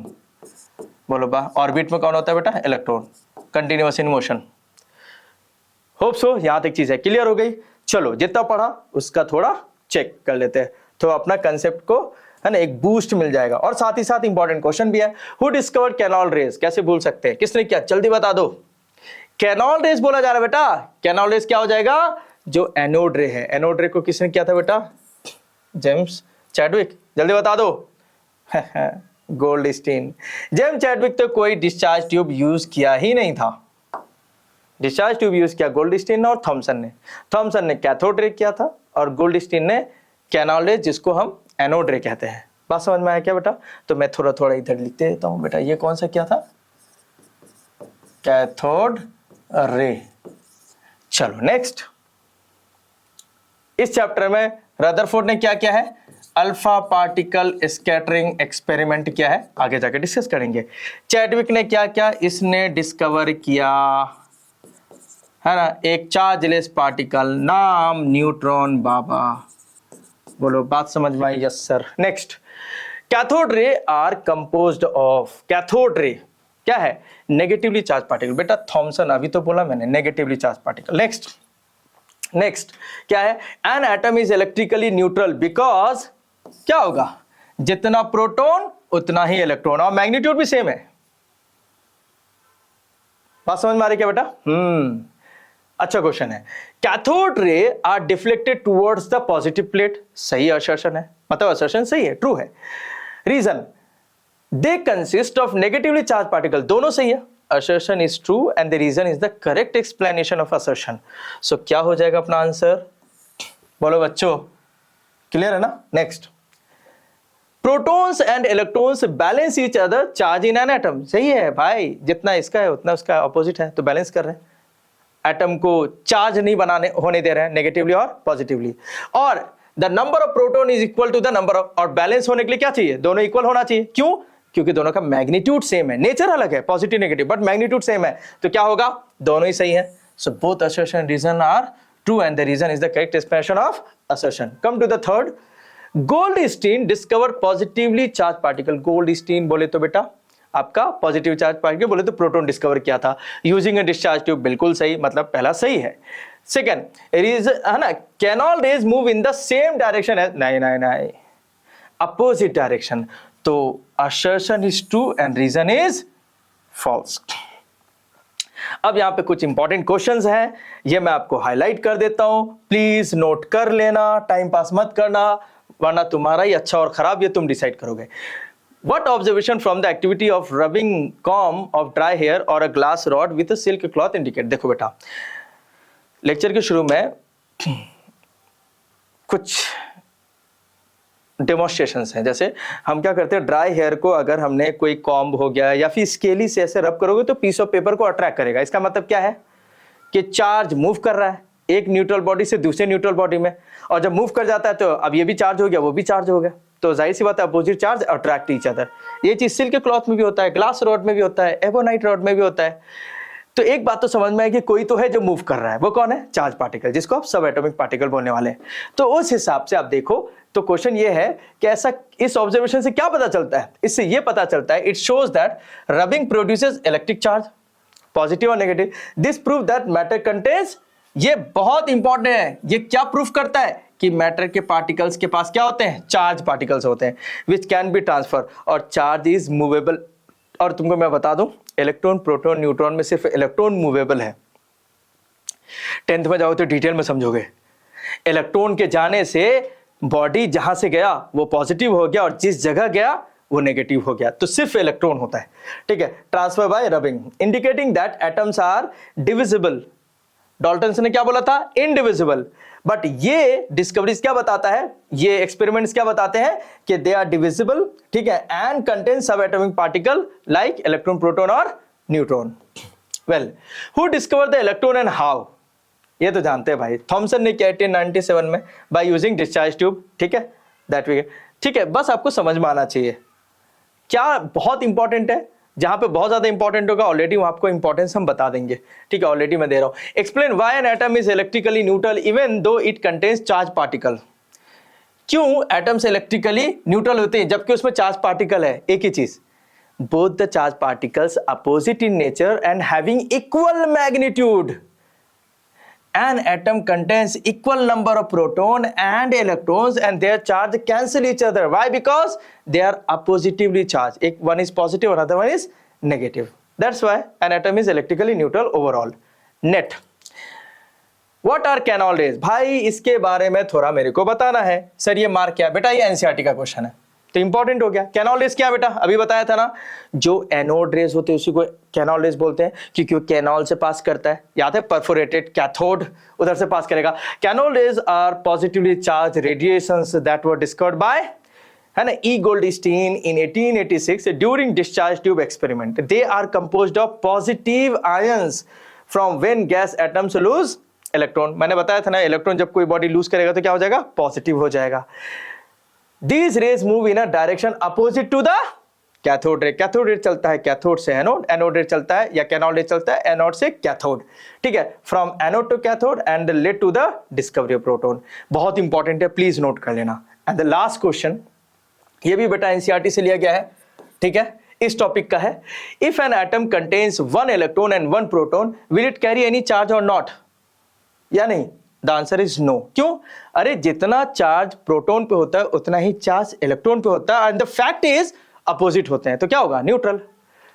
Speaker 1: बोलो बा, ऑर्बिट में कौन होता है बेटा, electron, continuous in motion. Hope so यहां तक चीज है क्लियर हो गई। चलो जितना पढ़ा उसका थोड़ा चेक कर लेते हैं, तो अपना कंसेप्ट को, है ना, एक बूस्ट मिल जाएगा। और साथ ही साथ इंपॉर्टेंट क्वेश्चन भी है, हु डिस्कवर्ड कैनॉल रेज, कैसे भूल सकते हैं, किसने किया, जल्दी बता दो। कैनॉल रेज बोला जा रहा है बेटा, कैनॉल रेज क्या हो जाएगा, जो एनोड रे है, एनोड रे को किसने किया था बेटा, जेम्स चैडविक, जल्दी बता दो। गोल्डस्टीन। जेम्स चैडविक तो कोई डिस्चार्ज ट्यूब यूज किया ही नहीं था, डिस्चार्ज ट्यूब यूज किया गोल्डस्टीन और थॉमसन ने। थॉमसन ने कैथोड रे किया था और गोल्डस्टीन ने कैनॉल रे, जिसको हम एनोड रे कहते हैं। बात समझ में आया क्या बेटा, तो मैं थोड़ा थोड़ा इधर लिखते देता हूं बेटा, ये कौन सा क्या था, कैथोड रे। चलो नेक्स्ट, इस चैप्टर में रदरफोर्ड ने क्या किया है, अल्फा पार्टिकल स्कैटरिंग एक्सपेरिमेंट किया है, आगे जाके डिस्कस करेंगे। चैडविक ने क्या किया, इसने डिस्कवर किया, है ना, एक चार्जलेस पार्टिकल, नाम न्यूट्रॉन बाबा। बोलो बात समझ में आई, yes sir. Next, cathode ray are composed of, cathode ray क्या है, नेगेटिवली चार्ज पार्टिकल। बेटा थॉमसन अभी तो बोला मैंने, नेगेटिवली चार्ज पार्टिकल। नेक्स्ट क्या है, an atom is electrically neutral because, क्या होगा, जितना प्रोटॉन उतना ही इलेक्ट्रॉन, और मैग्नीट्यूड भी सेम है। बात समझ में आ रही क्या बेटा, अच्छा क्वेश्चन है। Cathode ray are deflected towards the positive plate, सही असर्शन है, मतलब असर्शन सही है, ट्रू है। Reason, they consist of negatively charge particle, दोनों सही है, assertion is true and the reason is the correct explanation of assertion. So क्या हो जाएगा अपना आंसर, बोलो बच्चों, क्लियर है ना। Next, protons and electrons balance each other charge in an atom, सही है भाई, जितना इसका है उतना उसका ऑपोजिट है, तो बैलेंस कर रहे हैं, एटम को चार्ज नहीं बनाने होने दे रहे हैं, नेगेटिवली और पॉजिटिवली। और the number of proton is equal to the number of, और बैलेंस होने के लिए क्या चाहिए, दोनों इक्वल होना चाहिए, क्यों, क्योंकि दोनों का मैग्नीट्यूड सेम है, नेचर अलग है positive negative but magnitude same है, तो क्या होगा, दोनों ही सही है। So both assertion reason are true and the reason is the correct expression of assertion. Come to the third, Goldstein discover positively charge particle. Goldstein बोले तो बेटा आपका पॉजिटिव चार्ज पार्टिकल, बोले तो प्रोटॉन डिस्कवर किया था यूजिंग अ डिस्चार्ज ट्यूब, बिल्कुल सही, मतलब पहला सही है। सेकंड रीजन है ना, canal rays move in the same direction as, नहीं अपोजिट डायरेक्शन, तो assertion is true and reason is false। अब यहां पे कुछ इंपॉर्टेंट क्वेश्चंस हैं, ये मैं आपको हाईलाइट कर देता हूं, प्लीज नोट कर लेना, टाइम पास मत करना, वरना तुम्हारा ही अच्छा और खराब ये तुम डिसाइड करोगे। What observation from the activity of rubbing comb of dry hair or a glass rod with a silk cloth indicate? देखो बेटा, लेक्चर के शुरू में कुछ डेमोन्स्ट्रेशंस हैं। जैसे हम क्या करते हैं, ड्राई हेयर को अगर हमने कोई कॉम्ब हो गया या फिर स्केली से ऐसे रब करोगे तो पीस ऑफ पेपर को अट्रैक्ट करेगा। इसका मतलब क्या है कि चार्ज मूव कर रहा है एक न्यूट्रल बॉडी से दूसरे न्यूट्रल बॉडी में, और जब मूव कर जाता है तो अब ये भी चार्ज हो गया वो भी चार्ज हो गया, तो जाहिर सी बात है opposite charge attract each other. ये चीज सिल्क के क्लॉथ में भी होता है, ग्लास रॉड में भी होता है, एबोनाइट रॉड में भी होता है। तो एक बात तो समझ में है कि कोई तो है जो मूव कर रहा है, वो कौन है, चार्ज पार्टिकल, जिसको आप सब एटॉमिक पार्टिकल बोलने वाले हैं। तो उस हिसाब से आप देखो तो क्वेश्चन ये है कि ऐसा इस ऑब्जर्वेशन से क्या पता चलता है, इससे ये पता चलता है, it shows that rubbing produces electric charge, positive और negative. This prove that matter contains, ये बहुत इंपॉर्टेंट है, ये क्या प्रूफ करता है कि मैटर के पार्टिकल्स के पास क्या होते हैं, चार्ज पार्टिकल्स होते हैं, विच कैन बी ट्रांसफर, और चार्ज इज मूवेबल। और तुमको मैं बता दूं, इलेक्ट्रॉन प्रोटॉन न्यूट्रॉन में सिर्फ इलेक्ट्रॉन मूवेबल है। 10th में जाओ तो डिटेल में समझोगे। इलेक्ट्रॉन के जाने से बॉडी जहां से गया वो पॉजिटिव हो गया और जिस जगह गया वो नेगेटिव हो गया, तो सिर्फ इलेक्ट्रॉन होता है, ठीक है। Transfer by rubbing, indicating that atoms are divisible. Dalton ने क्या बोला था, इनडिविजिबल, बट ये डिस्कवरीज क्या बताता है, ये एक्सपेरिमेंट्स क्या बताते हैं कि दे आर डिविजिबल, ठीक है, and contain sub atomic particle like electron proton और neutron. Well, who discover the electron and how, ये तो जानते हैं भाई, थॉमसन ने किया 1897 में बाय यूजिंग डिस्चार्ज ट्यूब, ठीक है, दैट वे, ठीक है। बस आपको समझ में आना चाहिए क्या बहुत इंपॉर्टेंट है, जहां पे बहुत ज्यादा इंपॉर्टेंट होगा ऑलरेडी वहां आपको इंपॉर्टेंस हम बता देंगे, ठीक है, ऑलरेडी मैं दे रहा हूं। Explain why an atom is electrically neutral even though it contains charge particle. क्यों एटम्स इलेक्ट्रिकली न्यूट्रल होते हैं जबकि उसमें चार्ज पार्टिकल है, एक ही चीज, both the charge particles opposite in nature and having equal magnitude. An atom contains equal number of proton and electrons and their charge cancel each other. Why? Because they are oppositively charged. One is positive, another one is negative. That's why an atom is electrically neutral overall. Net. What are canal rays? भाई इसके बारे में थोड़ा मेरे को बताना है। Sir ये मार्क क्या है? बेटा ये NCERT का क्वेश्चन है, तो इंपॉर्टेंट हो गया। कैनॉल रेज क्या बेटा, अभी बताया था ना, जो एनोड रेज होते हैं उसी को कैनॉल रेज बोलते हैं क्योंकि वो कैनॉल से पास करता है, याद है, परफोरेटेड कैथोड उधर से पास करेगा। Canal rays are positively charge radiations that were discovered by, है ना, E Goldstein in 1886 during discharge tube experiment. They are composed of positive ions from when gas atoms lose electron. मैंने बताया था ना, electron जब कोई body loose करेगा तो क्या हो जाएगा, पॉजिटिव हो जाएगा। These rays move in a direction opposite to the cathode ray. Cathode ray चलता है कैथोड से एनोड, एनोड रे चलता है या कैनोड रे चलता है एनोड से कैथोड, ठीक है, from anode to cathode and led to the discovery of proton. बहुत इंपॉर्टेंट है, प्लीज नोट कर लेना। एंड द लास्ट क्वेश्चन, ये भी बेटा एनसीईआरटी से लिया गया है, ठीक है, इस टॉपिक का है। If an atom contains 1 electron and 1 proton will it carry any charge or not, या नहीं? The answer is no. क्यों? अरे जितना चार्ज प्रोटॉन पे होता है उतना ही चार्ज इलेक्ट्रॉन पे होता है, and the fact is opposite होते हैं, तो क्या होगा, न्यूट्रल,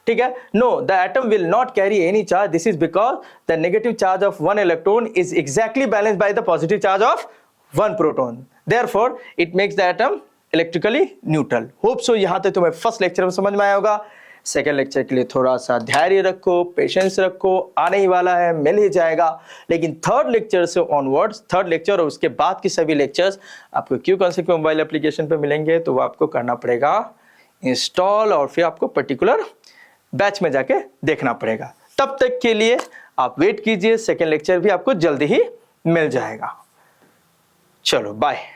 Speaker 1: ठीक है। No, the atom will not carry any charge, this is because the negative charge of 1 electron is exactly balanced by the positive charge of 1 proton, therefore it makes the atom electrically neutral. Hope so यहां तक तुम्हें first lecture में समझ में आया होगा। Second lecture के लिए थोड़ा सा धैर्य रखो, पेशेंस रखो, आने ही वाला है, मिल ही जाएगा। लेकिन थर्ड लेक्चर से ऑनवर्ड्स, थर्ड लेक्चर और उसके बाद की सभी लेक्चर्स आपको क्यू कॉन्सेप्ट के मोबाइल एप्लीकेशन पे मिलेंगे, तो वो आपको करना पड़ेगा इंस्टॉल, और फिर आपको पर्टिकुलर बैच में जाके देखना पड़ेगा। तब तक के लिए आप वेट कीजिए, सेकेंड लेक्चर भी आपको जल्दी ही मिल जाएगा। चलो बाय।